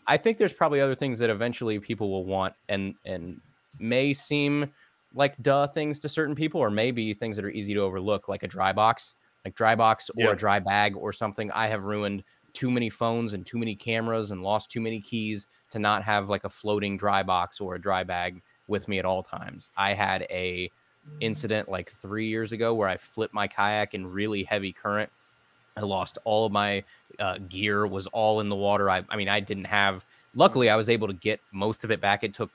I think there's probably other things that eventually people will want and may seem like duh things to certain people, or maybe things that are easy to overlook, like a dry box, or a dry bag or something. I have ruined too many phones and too many cameras and lost too many keys to not have like a floating dry box or a dry bag with me at all times. I had a incident like 3 years ago where I flipped my kayak in really heavy current. I lost all of my gear, was all in the water. I mean, I didn't have, luckily I was able to get most of it back. It took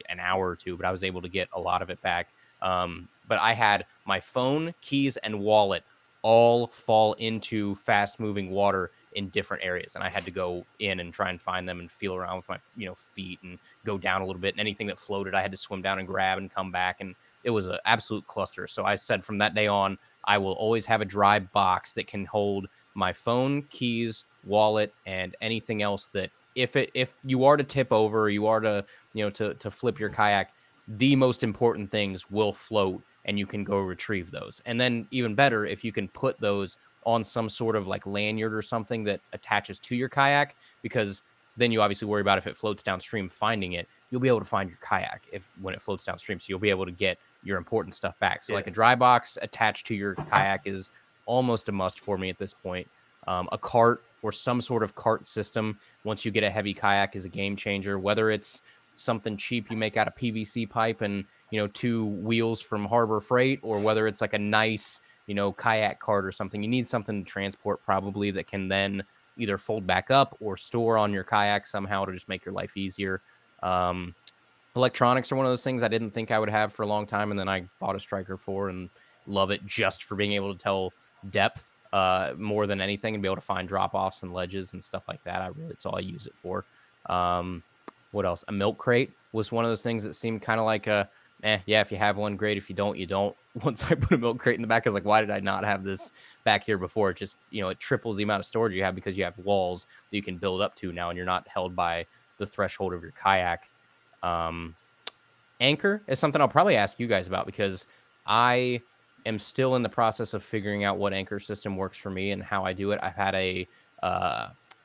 an hour or two, but I was able to get a lot of it back. But I had my phone, keys, and wallet all fall into fast moving water in different areas. And I had to go in and try and find them and feel around with my, feet and go down a little bit. And anything that floated, I had to swim down and grab and come back. And it was an absolute cluster. So I said from that day on, I will always have a dry box that can hold my phone, keys, wallet, and anything else that if you are to tip over, or you are to, to flip your kayak, the most important things will float and you can go retrieve those. And then even better, if you can put those on some sort of like lanyard or something that attaches to your kayak, because then you obviously worry about if it floats downstream, finding it, you'll be able to find your kayak when it floats downstream. So you'll be able to get your important stuff back. So like a dry box attached to your kayak is almost a must for me at this point. A cart or some sort of cart system, once you get a heavy kayak, is a game changer, whether it's something cheap you make out of PVC pipe and, 2 wheels from Harbor Freight, or whether it's like a nice, kayak cart or something. You need something to transport probably that can then either fold back up or store on your kayak somehow to just make your life easier. Electronics are one of those things I didn't think I would have for a long time, and then I bought a Striker 4 and love it just for being able to tell depth more than anything, and be able to find drop-offs and ledges and stuff like that. It's all I use it for. What else? A milk crate was one of those things that seemed kind of like Yeah, if you have one, great. If you don't, you don't. Once I put a milk crate in the back, I was like, why did I not have this back here before? It just, it triples the amount of storage you have because you have walls that you can build up to now, and you're not held by the threshold of your kayak. Anchor is something I'll probably ask you guys about because I am still in the process of figuring out what anchor system works for me and how I do it. I've had an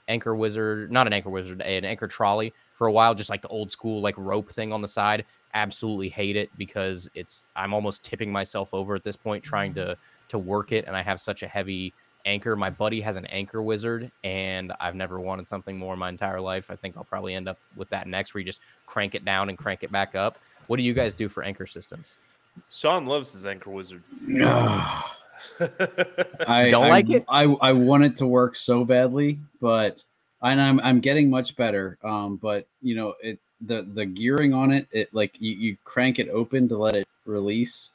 anchor trolley for a while, just like the old school like rope thing on the side. Absolutely hate it because I'm almost tipping myself over at this point trying to work it, and I have such a heavy anchor. My buddy has an anchor wizard, and I've never wanted something more in my entire life. I think I'll probably end up with that next, where you just crank it down and crank it back up. What do you guys do for anchor systems? Sean loves his anchor wizard. I don't like it. I want it to work so badly, but I'm getting much better. But the gearing on it like you crank it open to let it release,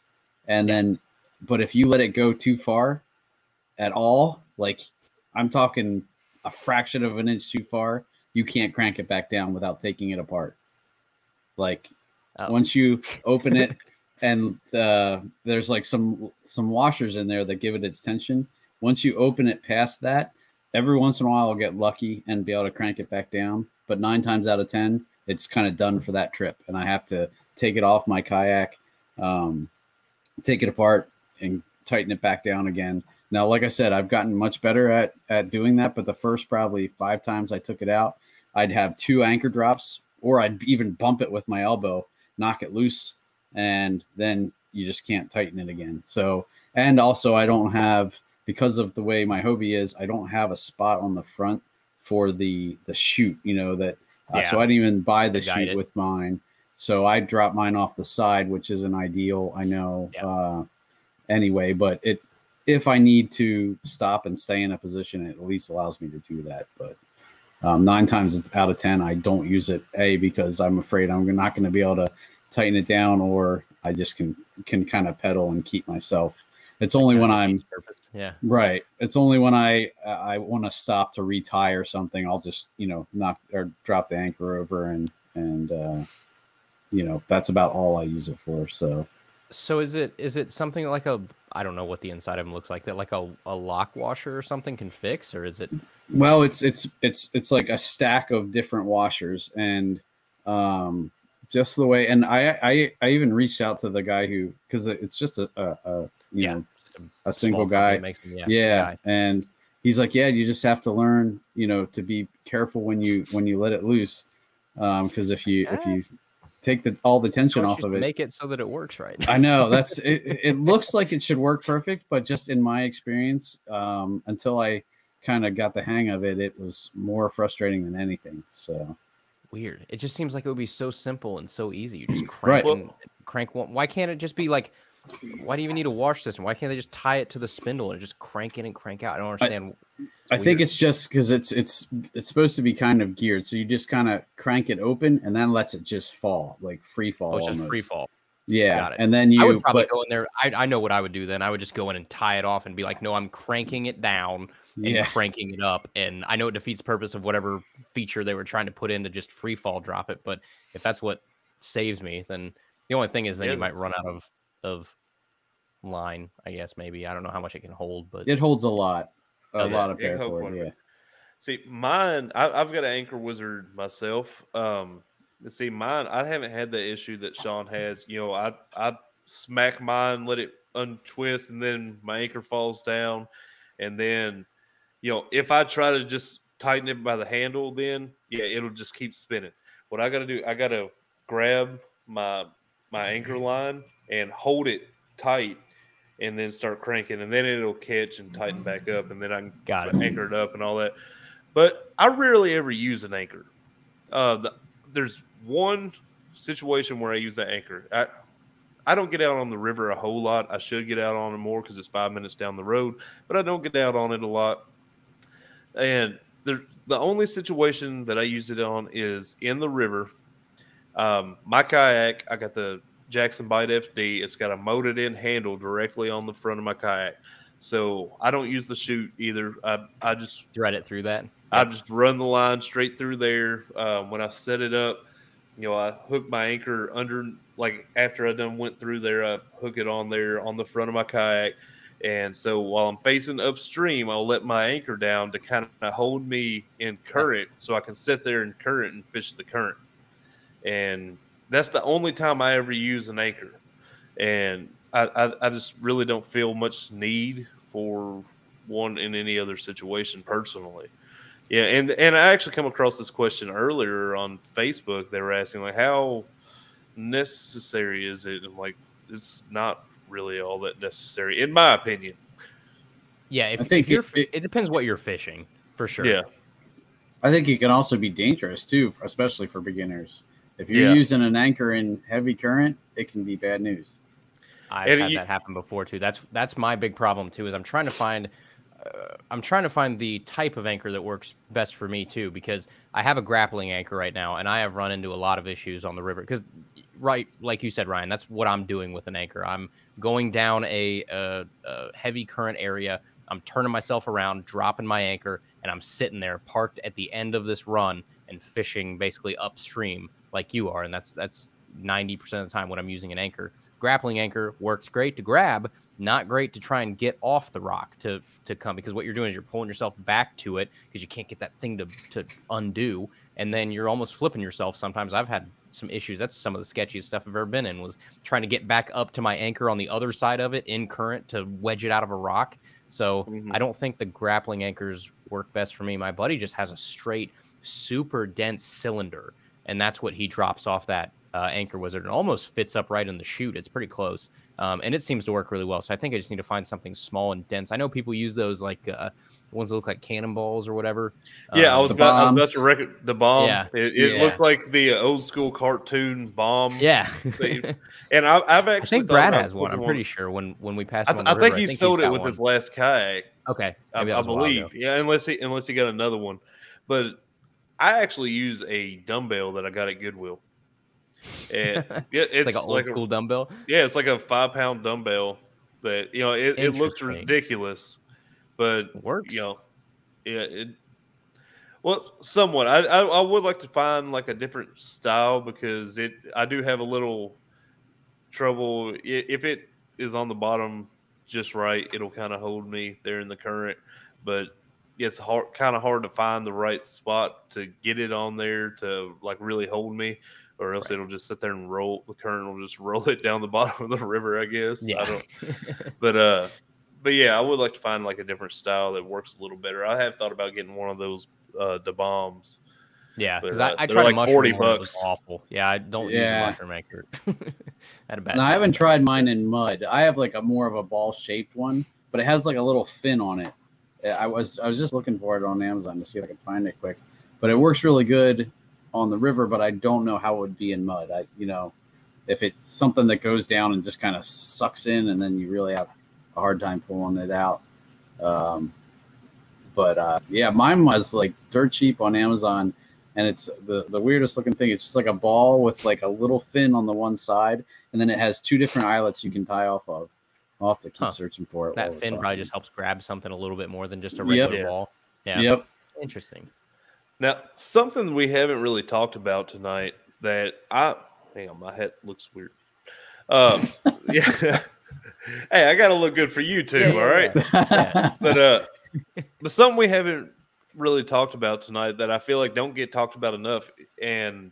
and then, but if you let it go too far at all, like I'm talking a fraction of an inch too far, you can't crank it back down without taking it apart. Like once you open it and there's like some washers in there that give it its tension. Once you open it past that, every once in a while I'll get lucky and be able to crank it back down. But 9 times out of 10, it's kind of done for that trip. And I have to take it off my kayak, take it apart and tighten it back down again. Now, like I said, I've gotten much better at doing that. But the first probably 5 times I took it out, I'd have 2 anchor drops, or I'd even bump it with my elbow, knock it loose, and then you just can't tighten it again. So, and also I don't have, because of the way my Hobie is, I don't have a spot on the front for the chute, so I didn't even buy the chute with mine. So I dropped mine off the side, which isn't ideal, I know, anyway, but if I need to stop and stay in a position, it at least allows me to do that. But 9 times out of 10, I don't use it, because I'm afraid I'm not going to be able to tighten it down, or I just can kind of pedal and keep myself. It's only when I'm right. It's only when I want to stop to retie or something, I'll just knock or drop the anchor over, and that's about all I use it for. So is it something like I don't know what the inside of them looks like, that like a lock washer or something can fix, or is it? Well, it's like a stack of different washers, and just the way. And I even reached out to the guy who, because it's just a single guy. Guy. And he's like, you just have to learn, to be careful when you let it loose, because if you take all the tension off of it, make it so that it works right. I know that's it. It looks like it should work perfect, but just in my experience, until I kind of got the hang of it, it was more frustrating than anything. So weird. It just seems like it would be so simple and so easy. You just crank crank one. Why can't it just be like? Why do you even need a wash system? Why can't they just tie it to the spindle and just crank in and crank out? I don't understand. I think it's just because it's supposed to be kind of geared, so you just kind of crank it open and then lets it just fall, like free fall. Oh, it's just free fall. Yeah, got it. And then I would probably go in there. I know what I would do then. I would just go in and tie it off and be like, no, I'm cranking it down and cranking it up. And I know it defeats purpose of whatever feature they were trying to put in to just free fall drop it. But if that's what saves me, then the only thing is then you might run out of line, I guess. Maybe I don't know how much it can hold, but it holds a lot of paracord. Yeah. See, mine, I've got an anchor wizard myself. See, mine, I haven't had the issue that Sean has. I smack mine, let it untwist, and then my anchor falls down. And then, if I try to just tighten it by the handle, then it'll just keep spinning. What I got to do, I got to grab my anchor line and hold it tight, and then start cranking, and then it'll catch and tighten back up, and then I can anchor it up and all that. But I rarely ever use an anchor. There's one situation where I use that anchor. I don't get out on the river a whole lot. I should get out on it more because it's 5 minutes down the road, but I don't get out on it a lot. And the only situation that I use it on is in the river. My kayak, I got the Jackson Bite FD. It's got a molded in handle directly on the front of my kayak, so I don't use the chute either. I just thread it through that. I just run the line straight through there. When I set it up, I hook my anchor like after I done went through there, I hook it on there on the front of my kayak. And so while I'm facing upstream, I'll let my anchor down to kind of hold me in current so I can sit there in current and fish the current. And that's the only time I ever use an anchor. And I just really don't feel much need for one in any other situation personally. Yeah, and I actually come across this question earlier on Facebook. They were asking, like, how necessary is it? And like, it's not really all that necessary, in my opinion. Yeah, I think it depends what you're fishing, for sure. Yeah. I think it can also be dangerous too, especially for beginners. If you're using an anchor in heavy current, it can be bad news. I've had that happen before too. That's my big problem too. Is I'm trying to find the type of anchor that works best for me too, because I have a grappling anchor right now, and I have run into a lot of issues on the river. Because, right, like you said, Ryan, that's what I'm doing with an anchor. I'm going down a heavy current area. I'm turning myself around, dropping my anchor, and I'm sitting there parked at the end of this run and fishing basically upstream like you are. And that's 90% of the time when I'm using an anchor. Grappling anchor works great to grab, not great to try and get off the rock to come, because what you're doing is you're pulling yourself back to it because you can't get that thing to undo, and then you're almost flipping yourself. Sometimes I've had some issues. That's some of the sketchiest stuff I've ever been in, was trying to get back up to my anchor on the other side of it in current to wedge it out of a rock. So I don't think the grappling anchors work best for me. My buddy just has a straight, super dense cylinder, and that's what he drops off that anchor wizard. It almost fits up right in the chute. It's pretty close. And it seems to work really well. So I think I just need to find something small and dense. I know people use those like ones that look like cannonballs or whatever. Yeah, I was about to record the bomb. Yeah. It looked like the old school cartoon bomb. Yeah. And I've actually, I think Brad has one. I'm pretty sure when we passed him on the I river, think he sold it with his last kayak. Okay. I believe. Yeah, unless he got another one. But I actually use a dumbbell that I got at Goodwill. And it's like an old school dumbbell. Yeah, it's like a 5-pound dumbbell that, it looks ridiculous, but it works. Well, somewhat. I would like to find like a different style, because I do have a little trouble if it is on the bottom just right. It'll kind of hold me there in the current, but it's kind of hard to find the right spot to get it on there to like really hold me. Or else it'll just sit there and roll. The current will just roll it down the bottom of the river, I guess. Yeah. I don't. But yeah, I would like to find like a different style that works a little better. I have thought about getting one of those the bombs. Yeah, because I tried like a mushroom. $40. It was awful. Yeah, I don't use a mushroom anchor. Had a bad time. I haven't tried mine in mud. I have like a more of a ball shaped one, but it has like a little fin on it. I was just looking for it on Amazon to see if I could find it quick, but it works really good on the river, but I don't know how it would be in mud. If it's something that goes down and just kind of sucks in, and then you really have a hard time pulling it out. Yeah, mine was like dirt cheap on Amazon, and it's the weirdest looking thing. It's just like a ball with like a little fin on the one side, and then it has 2 different eyelets you can tie off of. I'll have to keep searching for it. That fin probably just helps grab something a little bit more than just a regular ball. Yeah. Yep. Interesting. Now, something we haven't really talked about tonight that hang on, my hat looks weird. Yeah. Hey, I got to look good for you too. All right. Yeah. But something we haven't really talked about tonight that I feel like don't get talked about enough. And,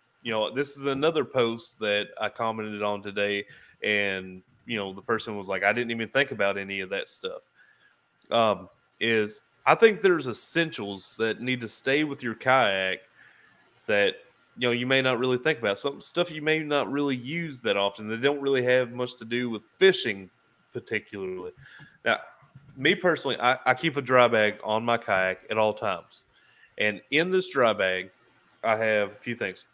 this is another post that I commented on today. And, the person was like, I didn't even think about any of that stuff. I think there's essentials that need to stay with your kayak that, you may not really think about. Some stuff you may not really use that often. They don't really have much to do with fishing particularly. Now, me personally, I keep a dry bag on my kayak at all times. And in this dry bag, I have a few things.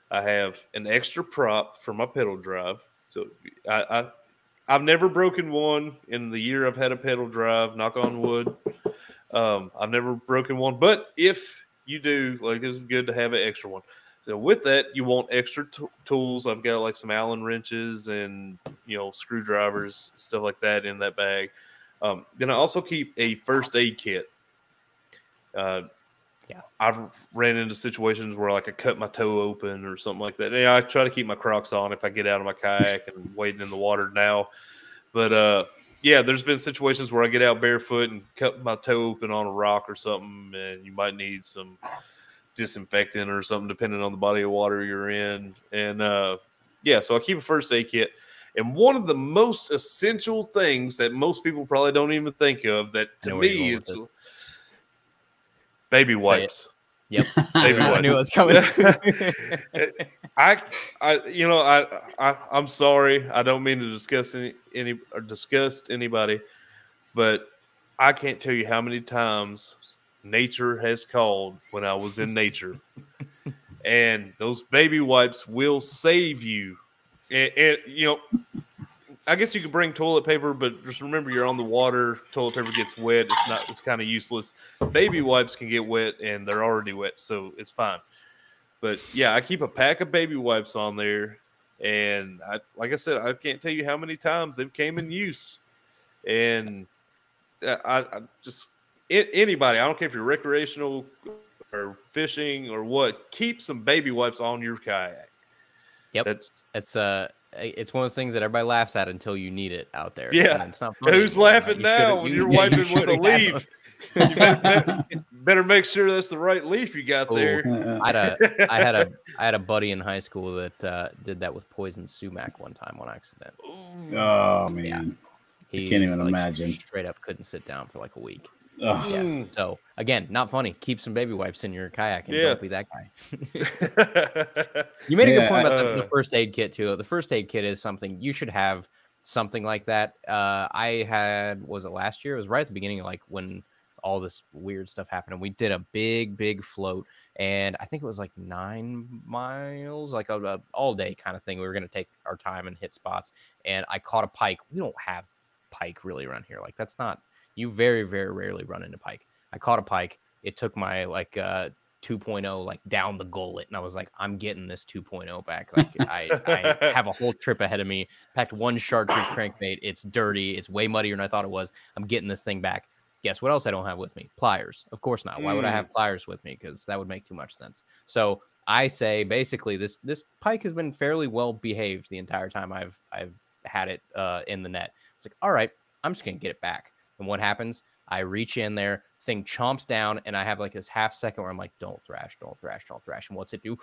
I have an extra prop for my pedal drive. So I've never broken one in the year I've had a pedal drive, knock on wood. I've never broken one, but if you do, like, it's good to have an extra one. So with that, you want extra tools. I've got like some Allen wrenches and, screwdrivers, stuff like that in that bag. Then I also keep a first aid kit. I've ran into situations where like I cut my toe open or something like that. Yeah, I try to keep my Crocs on if I get out of my kayak and wading in the water now. But yeah, there's been situations where I get out barefoot and cut my toe open on a rock or something, and you might need some disinfectant or something depending on the body of water you're in. And yeah, so I keep a first aid kit. And one of the most essential things that most people probably don't even think of, that to me is baby wipes. Yep. Baby wipes. I knew it was coming. I'm sorry. I don't mean to disgust anybody, but I can't tell you how many times nature has called when I was in nature. And those baby wipes will save you. And you know, I guess you could bring toilet paper, but just remember you're on the water. Toilet paper gets wet. It's kind of useless. Baby wipes can get wet and they're already wet, so it's fine. But yeah, I keep a pack of baby wipes on there. And like I said, I can't tell you how many times they've came in use. And I just, anybody, I don't care if you're recreational or fishing or what, keep some baby wipes on your kayak. Yep. It's one of those things that everybody laughs at until you need it out there. Yeah. And it's not funny. Who's laughing now when you're wiping with a leaf? You better make sure that's the right leaf you got there. I had a buddy in high school that did that with poison sumac one time on accident. Oh man, yeah. I can't even imagine. Straight up couldn't sit down for like a week. Oh. Yeah. So again, not funny. Keep some baby wipes in your kayak and don't be that guy. You made a good point about the first aid kit too. The first aid kit is something you should have, something like that. Was it last year? It was right at the beginning of like when all this weird stuff happened, and we did a big float, and I think it was like 9 miles, like a all day kind of thing. We were going to take our time and hit spots, and I caught a pike. We don't have pike really around here. Like that's not, you very rarely run into pike. I caught a pike. It took my like 2.0 like down the gullet, and I was like, I'm getting this 2.0 back. Like I have a whole trip ahead of me. Packed one chartreuse crankbait. It's dirty. It's way muddier than I thought it was. I'm getting this thing back. Guess what else I don't have with me? Pliers. Of course not. Why would I have pliers with me? Because that would make too much sense. So I say basically this pike has been fairly well behaved the entire time I've had it in the net. It's like, all right, I'm just gonna get it back. And what happens? I reach in there, thing chomps down, and I have like this half second where I'm like, don't thrash. And what's it do?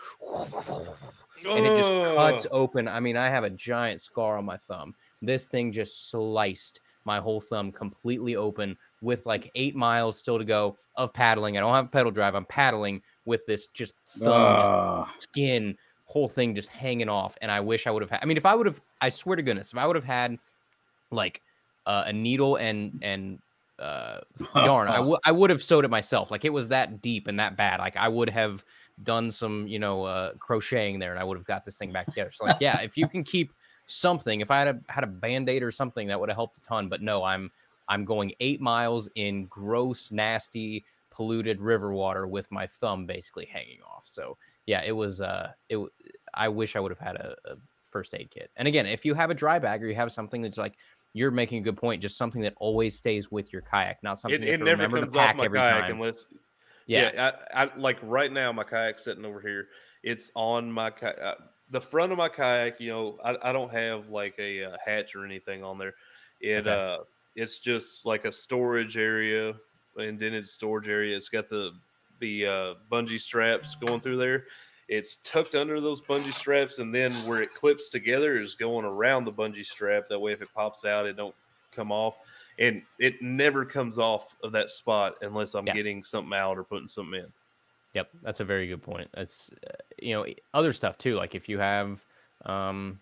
And it just cuts open. I mean, I have a giant scar on my thumb. This thing just sliced my whole thumb completely open with like 8 miles still to go of paddling. I don't have a pedal drive. I'm paddling with this just thumb, just skin, whole thing just hanging off. And I wish I would have had, I mean, if I would have, I swear to goodness, if I would have had like a needle and yarn, I would have sewed it myself. Like it was that deep and that bad. Like I would have done some, crocheting there, and I would have got this thing back together. So like, yeah, if you can keep something, if I had a Band-Aid or something, that would have helped a ton. But no, I'm going 8 miles in gross, nasty, polluted river water with my thumb basically hanging off. So yeah, it was I wish I would have had a first aid kit. And again, if you have a dry bag or you have something that's like, you're making a good point, just something that always stays with your kayak, not something you have to remember to pack every time. Unless, I like right now, my kayak's sitting over here. It's on my the front of my kayak. I don't have like a hatch or anything on there. It's just like a storage area, indented storage area. It's got the bungee straps going through there. It's tucked under those bungee straps, and then where it clips together is going around the bungee strap. That way, if it pops out, it don't come off. And it never comes off of that spot unless I'm getting something out or putting something in. Yep, that's a very good point. That's, other stuff too. Like if you have, I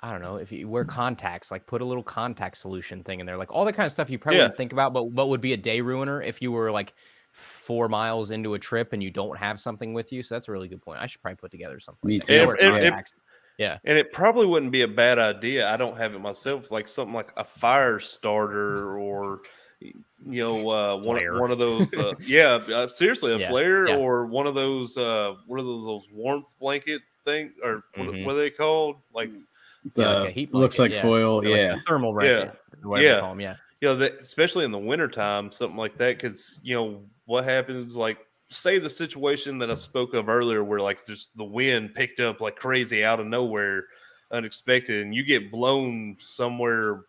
don't know, if you wear contacts, like put a little contact solution thing in there. Like all that kind of stuff you probably wouldn't think about, but would be a day ruiner if you were like 4 miles into a trip and you don't have something with you. So that's a really good point. I should probably put together something like that. And it probably wouldn't be a bad idea. I don't have it myself, like something like a fire starter or one of those seriously a flare or one of those those warmth blanket thing, or what are they called? Like like a heat blanket, looks like foil, like a thermal blanket, whatever they call them, especially in the wintertime, something like that, because what happens, like say the situation that I spoke of earlier, where like just the wind picked up like crazy out of nowhere, unexpected, and you get blown somewhere,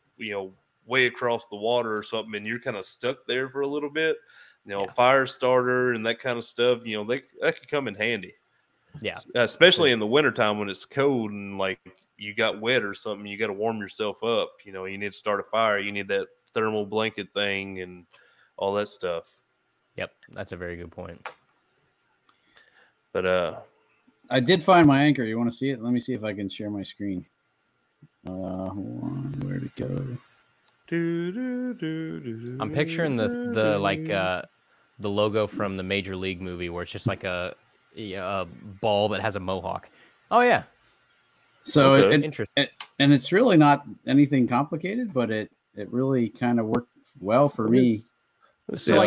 way across the water or something, and you're kind of stuck there for a little bit. Fire starter and that kind of stuff, that could come in handy. Yeah. Especially in the wintertime when it's cold and like you got wet or something, you got to warm yourself up. You need to start a fire. You need that thermal blanket thing and all that stuff. Yep. That's a very good point. But I did find my anchor. You want to see it? Let me see if I can share my screen. Hold on. Where'd it go? I'm picturing the logo from the Major League movie where it's just like a ball that has a mohawk. Oh yeah. So interesting. And it's really not anything complicated, but it really kind of worked well for me. So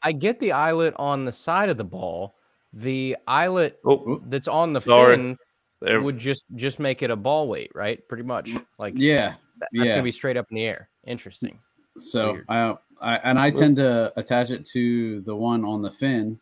I get the eyelet on the side of the ball. The eyelet that's on the fin would just make it a ball weight, right? Pretty much. Like that's gonna be straight up in the air. Interesting. So I tend to attach it to the one on the fin,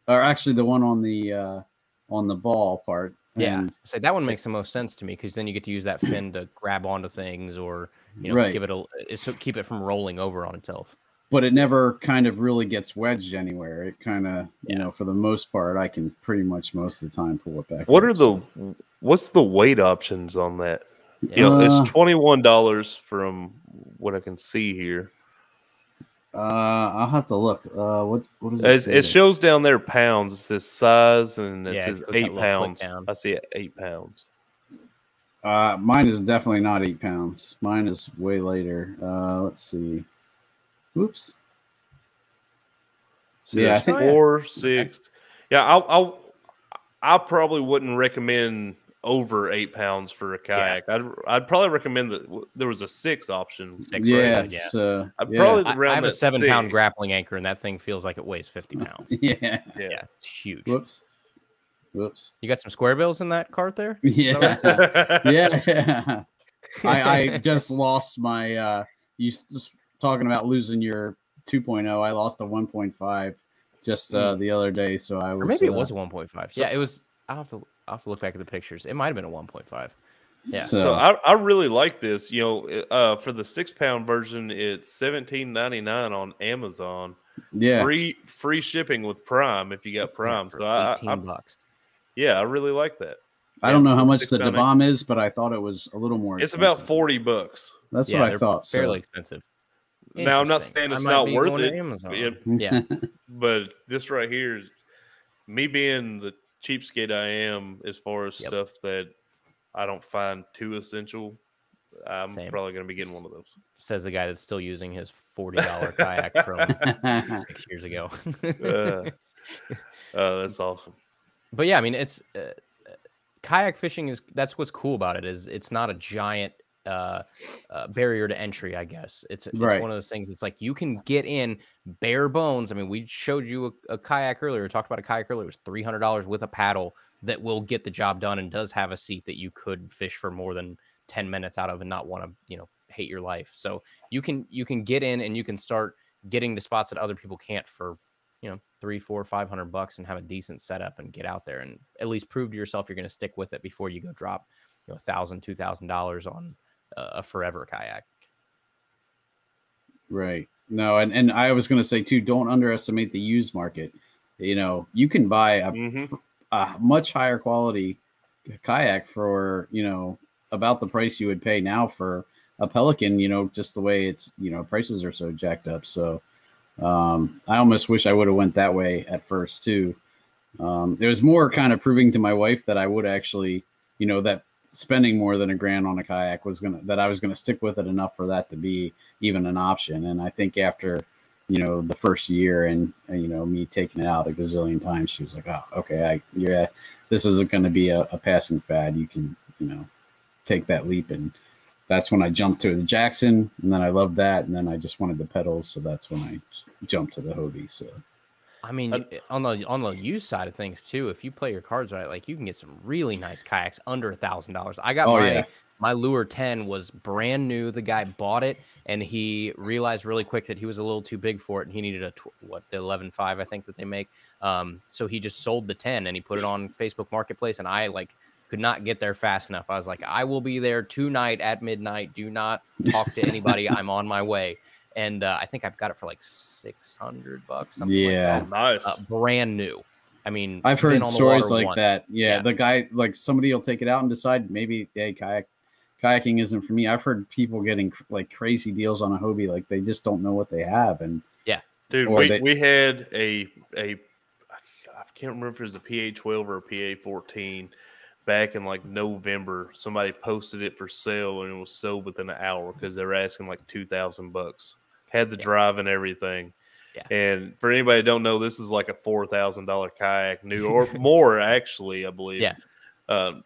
or actually the one on the ball part. Yeah, so that one makes the most sense to me because then you get to use that fin to grab onto things or give it keep it from rolling over on itself. But it never kind of really gets wedged anywhere. It kind of, for the most part, I can pretty much most of the time pull it back. What's the weight options on that? It's $21 from what I can see here. I'll have to look. What is it? It shows down there pounds. It says size and it says 8 pounds. I see it 8 pounds. Mine is definitely not 8 pounds. Mine is way later. Let's see. Oops. So yeah, I think 4, 6. Yeah, I probably wouldn't recommend over 8 pounds for a kayak. Yeah. I'd probably recommend that there was a 6 option. 6, right? I'd probably I have a 7-pound grappling anchor, and that thing feels like it weighs 50 pounds. Yeah, it's huge. Whoops. You got some square bills in that cart there? Yeah, yeah. I just lost my. You just talking about losing your 2.0. I lost a 1.5 just the other day, so I was. Or maybe it was a 1.5. Yeah, it was. I'll have to look back at the pictures. It might have been a 1.5. Yeah. So I really like this. For the 6-pound version, it's $17.99 on Amazon. Yeah. Free shipping with Prime if you got Prime. So $18. Yeah, I really like that. I don't know how much the bomb is, but I thought it was a little more expensive. It's about $40. That's what I thought. Fairly expensive. Now I'm not saying it's not worth it. Yeah. But this right here is me being the cheapskate I am as far as stuff that I don't find too essential. I'm probably going to be getting one of those. Says the guy that's still using his $40 kayak from 6 years ago. That's awesome. But yeah, I mean, it's kayak fishing that's what's cool about it is it's not a giant barrier to entry, I guess. It's one of those things. It's like you can get in bare bones. I mean, we showed you a kayak earlier. We talked about a kayak earlier. It was $300 with a paddle that will get the job done and does have a seat that you could fish for more than 10 minutes out of and not want to, hate your life. So you can get in and you can start getting to spots that other people can't for, $300, $400, $500 and have a decent setup and get out there and at least prove to yourself you're going to stick with it before you go drop, $1,000, $2,000 on a forever kayak. Right. No, and I was going to say too, don't underestimate the used market. You can buy a much higher quality kayak for, about the price you would pay now for a Pelican, just the way it's, prices are so jacked up. So I almost wish I would have went that way at first too. It was more kind of proving to my wife that I would actually, that spending more than $1,000 on a kayak that I was gonna stick with it enough for that to be even an option. And I think after, the first year and me taking it out a gazillion times, she was like, "Oh, okay, this isn't going to be a passing fad. You can, take that leap." And that's when I jumped to the Jackson, and then I loved that, and then I just wanted the pedals, so that's when I jumped to the Hobie. So. I mean, on the used side of things too, if you play your cards right, like you can get some really nice kayaks under $1,000. I got My Lure 10 was brand new. The guy bought it, and he realized really quick that he was a little too big for it, and he needed the 11.5, I think, that they make. So he just sold the 10, and he put it on Facebook Marketplace, and I could not get there fast enough. I was like, I will be there tonight at midnight. Do not talk to anybody. I'm on my way. And I think I've got it for like $600, something like that. Nice. Brand new. I mean, I've heard stories like once. that. Yeah, the guy, like somebody will take it out and decide maybe, hey, kayaking isn't for me. I've heard people getting like crazy deals on a Hobie, like they just don't know what they have. And yeah, dude, we had I can't remember if it was a PA12 or a PA14 back in like November. Somebody posted it for sale and it was sold within an hour because they were asking like $2,000. Had the drive and everything. Yeah. And for anybody that don't know, this is like a $4,000 kayak, new or more, actually, I believe. Yeah.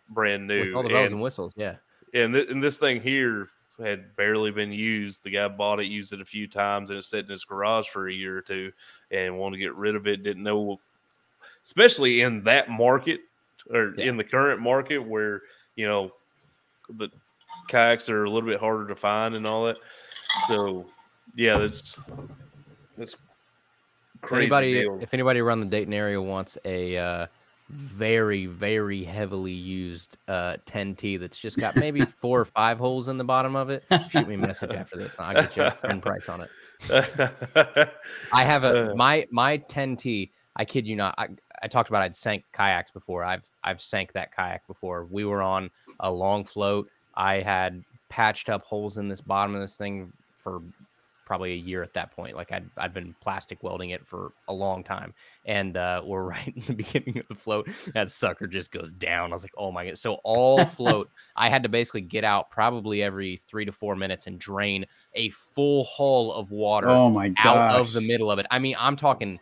Brand new. With all the bells and whistles, yeah. And this thing here had barely been used. The guy bought it, used it a few times, and it sat in his garage for a year or two and wanted to get rid of it. Didn't know, especially in that market or in the current market where, you know, the kayaks are a little bit harder to find and all that. So, yeah, that's crazy. If anybody around the Dayton area wants a very, very heavily used 10T that's just got maybe 4 or 5 holes in the bottom of it, shoot me a message after this, and I'll get you a friend price on it. I have my 10T. I kid you not. I talked about I'd sank kayaks before. I've sank that kayak before. We were on a long float. I had patched up holes in this bottom of this thing for probably a year at that point. Like I'd been plastic welding it for a long time, and we're right in the beginning of the float. That sucker just goes down. I was like, oh my God. So all float, I had to basically get out probably every 3 to 4 minutes and drain a full hull of water out of the middle of it. I mean, I'm talking,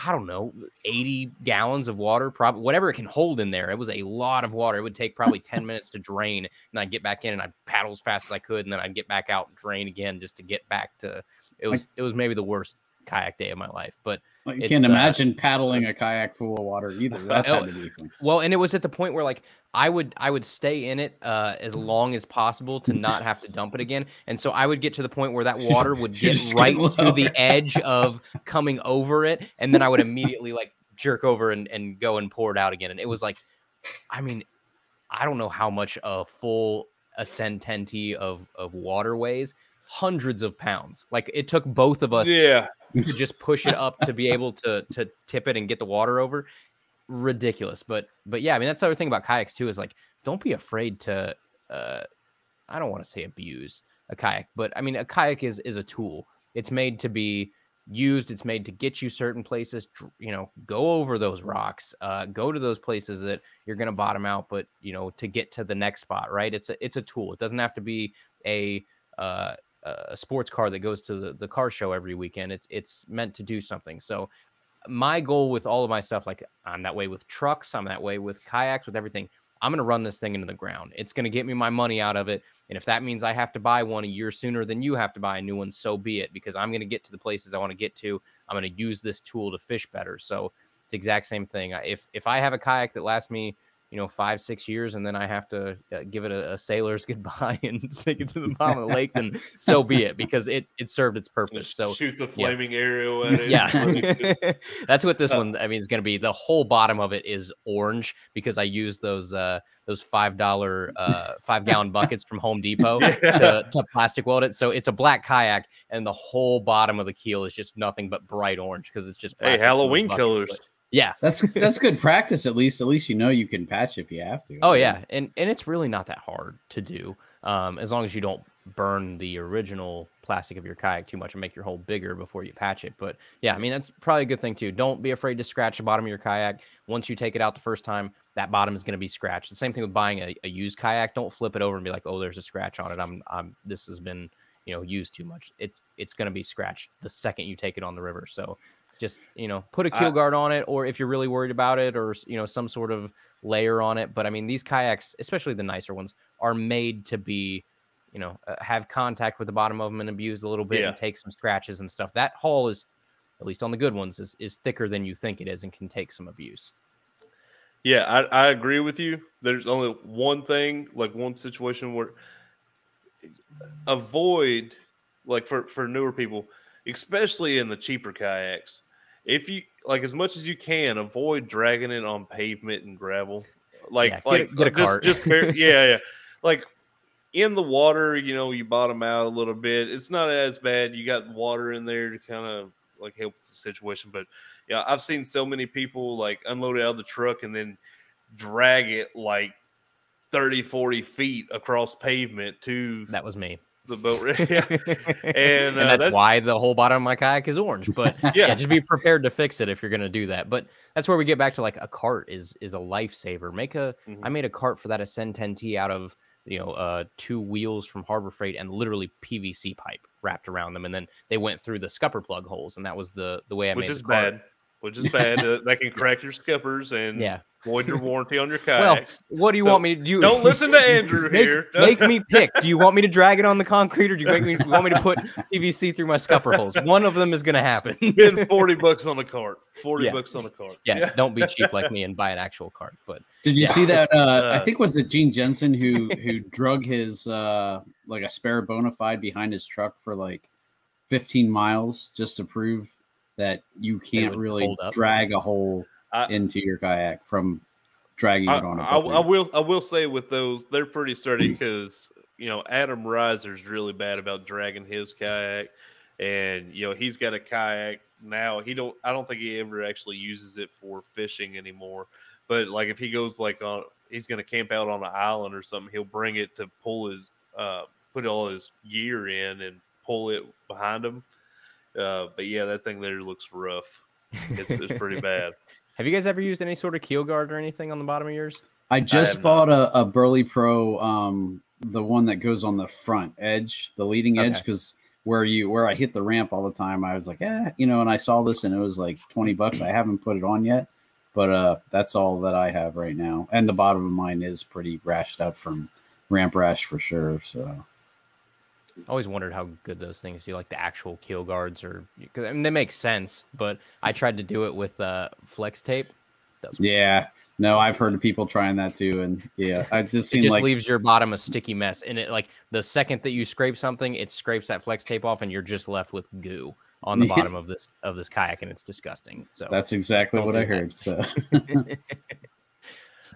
I don't know, 80 gallons of water, probably whatever it can hold in there. It was a lot of water. It would take probably 10 minutes to drain, and I'd get back in and I'd paddle as fast as I could, and then I'd get back out and drain again just to get back to it. Was maybe the worst kayak day of my life. But you can't imagine paddling a kayak full of water either. That's had to be fun. Well, and it was at the point where like I would stay in it as long as possible to not have to dump it again. And so I would get to the point where that water would get right to the edge of coming over it, and then I would immediately like jerk over and go and pour it out again. And it was like, I mean, I don't know how much a full Ascend 10T of water weighs. Hundreds of pounds. Like it took both of us to just push it up to be able to tip it and get the water over. Ridiculous. But yeah, I mean, that's the other thing about kayaks too, is like, don't be afraid to, I don't want to say abuse a kayak, but I mean, a kayak is a tool. It's made to be used. It's made to get you certain places, you know, go over those rocks, go to those places that you're going to bottom out, but you know, to get to the next spot, right? It's a tool. It doesn't have to be a sports car that goes to the car show every weekend. It's meant to do something. So my goal with all of my stuff, like I'm that way with trucks, I'm that way with kayaks, with everything. I'm going to run this thing into the ground. It's going to get me my money out of it. And if that means I have to buy one a year sooner than you have to buy a new one, so be it, because I'm going to get to the places I want to get to. I'm going to use this tool to fish better. So it's the exact same thing. If I have a kayak that lasts me, you know, 5-6 years, and then I have to give it a sailor's goodbye and sink it to the bottom of the lake, then so be it, because it served its purpose. So shoot the flaming arrow at it. Yeah, that's what this one. I mean, is going to be. The whole bottom of it is orange because I use those $5 5-gallon buckets from Home Depot to plastic weld it. So it's a black kayak, and the whole bottom of the keel is just nothing but bright orange because it's just Halloween killers. But, yeah, that's good practice. At least you know you can patch if you have to. Oh yeah, and it's really not that hard to do, as long as you don't burn the original plastic of your kayak too much and make your hole bigger before you patch it. But yeah, I mean, that's probably a good thing too. Don't be afraid to scratch the bottom of your kayak. Once you take it out the first time, that bottom is going to be scratched. The same thing with buying a used kayak. Don't flip it over and be like, oh, there's a scratch on it. This has been, you know, used too much. It's going to be scratched the second you take it on the river. So just, you know, put a keel guard on it, or if you're really worried about it, or, you know, some sort of layer on it. But I mean, these kayaks, especially the nicer ones, are made to be, you know, have contact with the bottom of them and abused a little bit and take some scratches and stuff. That hull is, at least on the good ones, is thicker than you think it is and can take some abuse. Yeah, I agree with you. There's only one thing, like one situation where avoid, like for newer people, especially in the cheaper kayaks, if you like as much as you can, avoid dragging it on pavement and gravel. Yeah, get a cart. Yeah. Like in the water, you bottom out a little bit. It's not as bad. You got water in there to kind of like help the situation. But yeah, I've seen so many people like unload it out of the truck and then drag it like 30, 40 feet across pavement to That was me. the boat. And, And that's why the whole bottom of my kayak is orange. But Yeah. just be prepared to fix it if you're going to do that. But that's where we get back to like a cart is a lifesaver. I made a cart for that Ascend 10T out of 2 wheels from Harbor Freight and literally PVC pipe wrapped around them, and then they went through the scupper plug holes, and that was the way I made the cart. Which is bad. That can crack your scuppers and void your warranty on your kayaks. Well, what do you want me to do? Don't listen to Andrew here. Make me pick. Do you want me to drag it on the concrete, or do you want me to put PVC through my scupper holes? One of them is going to happen. Spend $40 on a cart. $40 on a cart. Yes, don't be cheap like me and buy an actual cart. But did you see that? I think was it Gene Jensen who drug his like a spare bona fide behind his truck for like 15 miles just to prove that you can't really drag a hole into your kayak from dragging it on a boat. I will say with those, they're pretty sturdy because Adam Reiser's really bad about dragging his kayak, and he's got a kayak now. I don't think he ever actually uses it for fishing anymore. But like if he goes he's going to camp out on an island or something, he'll bring it to pull his put all his gear in and pull it behind him. But yeah, that thing there looks rough. It's pretty bad. Have you guys ever used any sort of keel guard or anything on the bottom of yours? I just bought a Burley Pro, the one that goes on the front edge, the leading edge, because where I hit the ramp all the time, I was like, and I saw this and it was like $20. I haven't put it on yet, but that's all that I have right now. And the bottom of mine is pretty rashed up from ramp rash for sure. So. I always wondered how good those things do, like the actual keel guards, they make sense. But I tried to do it with flex tape. Yeah, no, I've heard of people trying that too, and yeah, it just leaves your bottom a sticky mess. And it like the second that you scrape something, it scrapes that flex tape off, and you're just left with goo on the bottom of this kayak, and it's disgusting. So that's exactly what I heard. So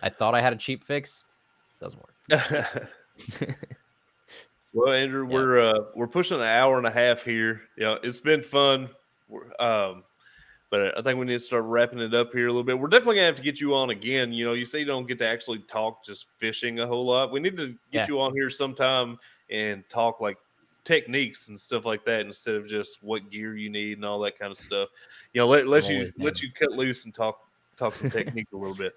I thought I had a cheap fix. Doesn't work. Well, Andrew, we're pushing an hour and a half here. It's been fun, but I think we need to start wrapping it up here a little bit. We're definitely gonna have to get you on again. You say you don't get to actually talk just fishing a whole lot. We need to get you on here sometime and talk like techniques and stuff like that instead of just what gear you need and all that kind of stuff. Let you cut loose and talk some technique a little bit.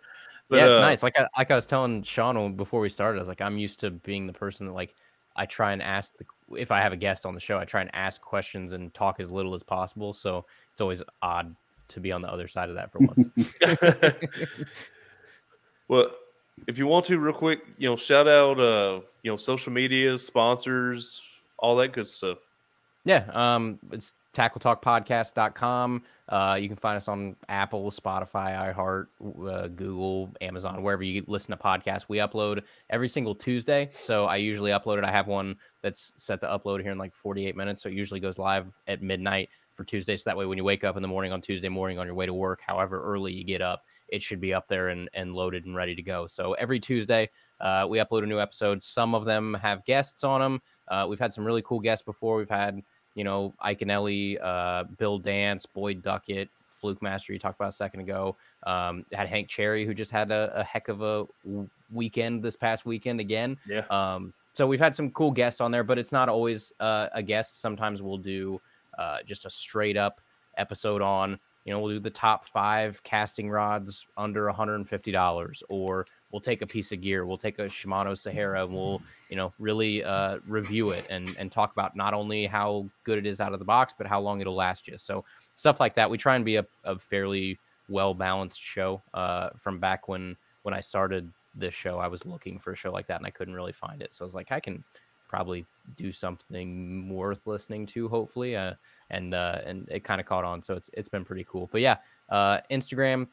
But, yeah, it's nice. Like I was telling Sean before we started, I was like, I'm used to being the person that like. I try and ask if I have a guest on the show, I try and ask questions and talk as little as possible. So it's always odd to be on the other side of that for once. Well, if you want to real quick, shout out, social media, sponsors, all that good stuff. Yeah. It's tackletalkpodcast.com. You can find us on Apple, Spotify, iHeart, Google, Amazon, wherever you listen to podcasts. We upload every single Tuesday. So I usually upload it. I have one that's set to upload here in like 48 minutes. So it usually goes live at midnight for Tuesday. So that way, when you wake up in the morning on Tuesday morning on your way to work, however early you get up, it should be up there and loaded and ready to go. So every Tuesday, we upload a new episode. Some of them have guests on them. We've had some really cool guests before. We've had Ike and Ellie, Bill Dance, Boyd Duckett, Fluke Master, you talked about a second ago. Had Hank Cherry, who just had a heck of a weekend this past weekend again. Yeah. So we've had some cool guests on there, but it's not always a guest. Sometimes we'll do just a straight up episode on, we'll do the top 5 casting rods under $150, or we'll take a piece of gear. We'll take a Shimano Sahara and we'll, really review it and talk about not only how good it is out of the box, but how long it'll last you. So stuff like that. We try and be a fairly well-balanced show. From back when I started this show, I was looking for a show like that and I couldn't really find it. So I was like, I can probably do something worth listening to, hopefully. And it kind of caught on. So it's been pretty cool. But yeah, Instagram,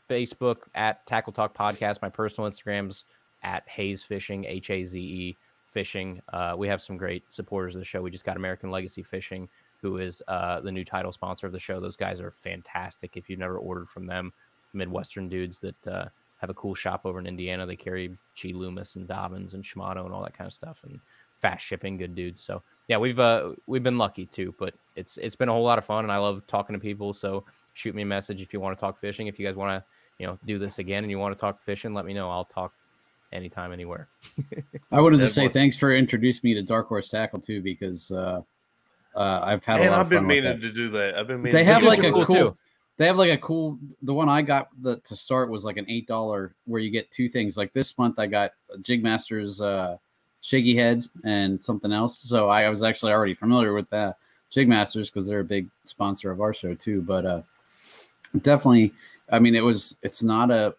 Facebook at Tackle Talk Podcast. My personal Instagram's at Hayes Fishing, Haze Fishing. We have some great supporters of the show. We just got American Legacy Fishing, who is the new title sponsor of the show. Those guys are fantastic. If you've never ordered from them, Midwestern dudes that have a cool shop over in Indiana. They carry G. Loomis and Dobbins and Shimano and all that kind of stuff, and fast shipping, good dudes. So yeah, we've been lucky too, but it's been a whole lot of fun, and I love talking to people. So shoot me a message if you want to talk fishing. If you guys want to, do this again and you want to talk fishing, let me know. I'll talk anytime, anywhere. I wanted to say thanks for introducing me to Dark Horse Tackle too, because I've had a lot of fun. I've been meaning to do that. I've been meaning. They have like a cool cool. They have like a cool. The one I got to start was like an $8 where you get two things. Like this month, I got Jig Masters Shaky Head and something else. So I was actually already familiar with that Jig Masters because they're a big sponsor of our show too. But definitely, I mean, it's not a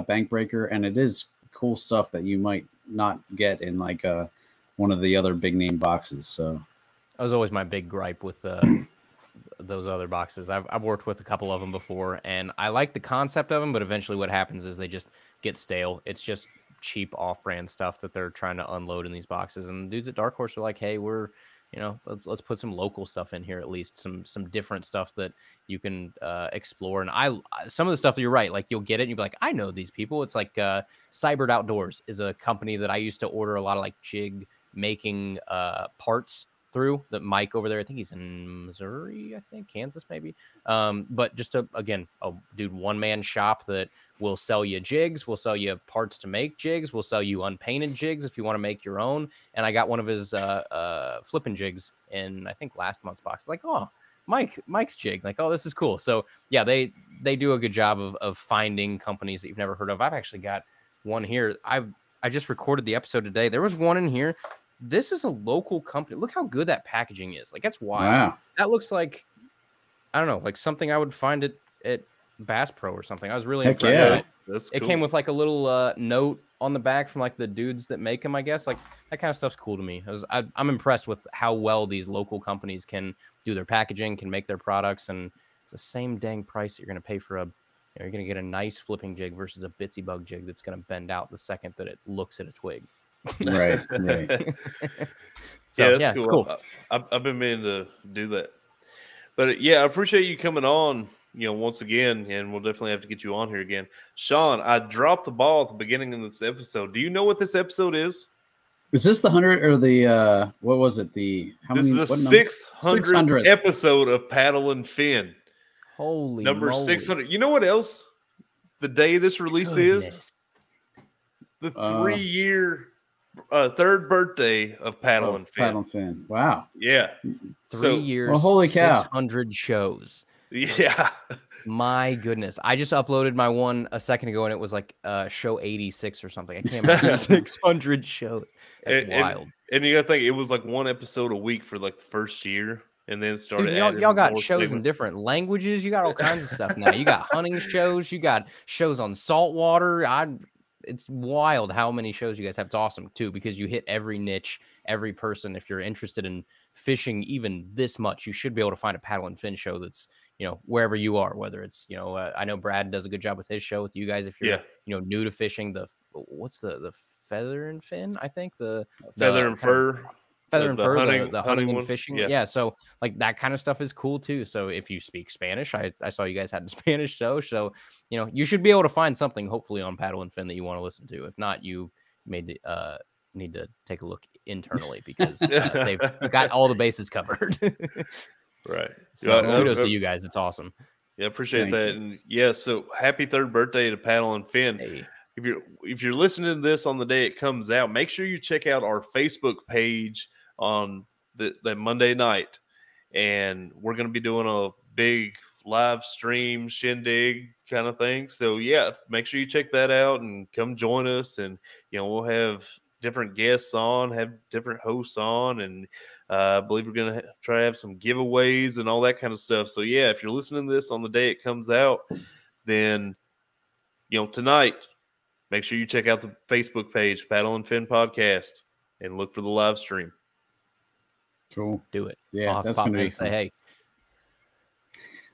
bank breaker, and it is cool stuff that you might not get in like one of the other big name boxes. So that was always my big gripe with those other boxes. I've worked with a couple of them before, and I like the concept of them, but eventually what happens is they just get stale. It's just cheap off-brand stuff that they're trying to unload in these boxes. And the dudes at Dark Horse are like, hey, we're, let's put some local stuff in here, at least some different stuff that you can explore. And some of the stuff that you're right, like you'll get it and you'll be like, I know these people. It's like Cybered Outdoors is a company that I used to order a lot of like jig making parts through. The Mike over there, I think he's in Missouri, Kansas maybe. But just one-man shop that will sell you jigs, will sell you parts to make jigs, will sell you unpainted jigs if you want to make your own. And I got one of his flipping jigs in I think last month's box. Like, oh, Mike's jig. Like, oh, this is cool. So yeah, they do a good job of finding companies that you've never heard of. I've actually got one here. I just recorded the episode today. There was one in here. This is a local company. Look how good that packaging is. Like, that's wild. Wow. That looks like, I don't know, like something I would find at Bass Pro or something. I was really impressed. Yeah. That's cool. It came with like a little note on the back from like the dudes that make them, I guess. Like that kind of stuff's cool to me. I'm impressed with how well these local companies can do their packaging, can make their products, and it's the same dang price that you're going to pay for you're going to get a nice flipping jig versus a bitsy bug jig that's going to bend out the second that it looks at a twig. Right. So, yeah, that's cool. It's cool. I've been meaning to do that, but yeah, I appreciate you coming on. Once again, and we'll definitely have to get you on here again, Sean. I dropped the ball at the beginning of this episode. Do you know what this episode is? Is this the 100 or the what was it? This is the 600th episode of Paddle and Fin. Holy number moly. 600. You know what else? The day this release is the 3-year. Third birthday of Paddle and Fin. Paddle and Fin. Wow. Yeah. 3 years. Well, holy cow. 600 shows. Yeah. My goodness. I just uploaded my one a second ago and it was like show 86 or something. I can't remember. 600 shows. That's wild. And you got to think it was like one episode a week for like the first year. And then started. Dude, y'all got shows in different languages. You got all kinds of stuff now. You got hunting shows. You got shows on saltwater. It's wild how many shows you guys have. It's awesome too, because you hit every niche, every person. If you're interested in fishing even this much, you should be able to find a Paddle and Fin show that's, wherever you are, whether it's, I know Brad does a good job with his show with you guys. If you're, new to fishing, what's the Feather and Fin, I think the Feather and Fur. Feather and Fur, the hunting and fishing. Yeah. Yeah. So like that kind of stuff is cool too. So if you speak Spanish, I saw you guys had a Spanish show. So, you should be able to find something hopefully on Paddle and Fin that you want to listen to. If not, you may need to take a look internally because they've got all the bases covered. Right. So kudos to you guys. It's awesome. Yeah. Appreciate that. And yeah, so happy third birthday to Paddle and Fin. Hey. If you're listening to this on the day it comes out, make sure you check out our Facebook page on that Monday night, and we're going to be doing a big live stream shindig kind of thing. So yeah, make sure you check that out and come join us. And we'll have different guests on, have different hosts on, and I believe we're going to try to have some giveaways and all that kind of stuff. So yeah, if you're listening to this on the day it comes out, then tonight, make sure you check out the Facebook page, Paddle and Fin Podcast, and look for the live stream. Cool. Do it. Yeah, that's going to be say hey.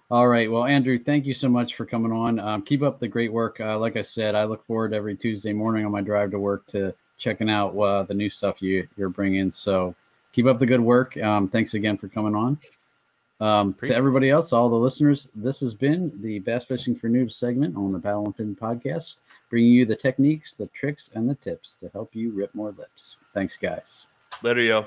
All right. Well, Andrew, thank you so much for coming on. Keep up the great work. Like I said, I look forward every Tuesday morning on my drive to work to checking out the new stuff you're bringing. So keep up the good work. Thanks again for coming on. To everybody else, all the listeners, this has been the Bass Fishing for Noobs segment on the Paddle and Fin podcast, bringing you the techniques, the tricks, and the tips to help you rip more lips. Thanks, guys. Later, yo.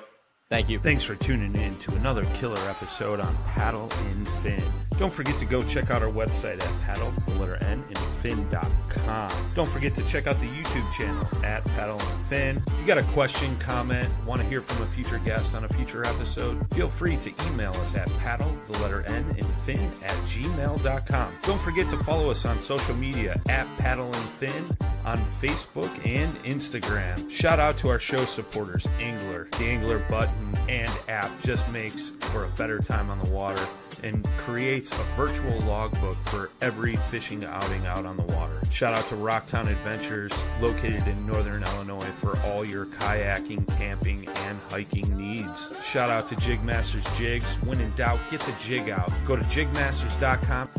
Thank you. Thanks for tuning in to another killer episode on Paddle and Fin. Don't forget to go check out our website at paddle_and-fin.com. Don't forget to check out the YouTube channel at Paddle and Fin. If you got a question, comment, want to hear from a future guest on a future episode, feel free to email us at paddle_and-fin@gmail.com. Don't forget to follow us on social media at Paddle and Fin on Facebook and Instagram. Shout out to our show supporters, Angler. The Angler button and app just makes for a better time on the water and creates a virtual logbook for every fishing outing out on the water. Shout out to Rocktown Adventures, located in northern Illinois, for all your kayaking, camping, and hiking needs. Shout out to Jig Masters Jigs. When in doubt, get the jig out. Go to jigmasters.com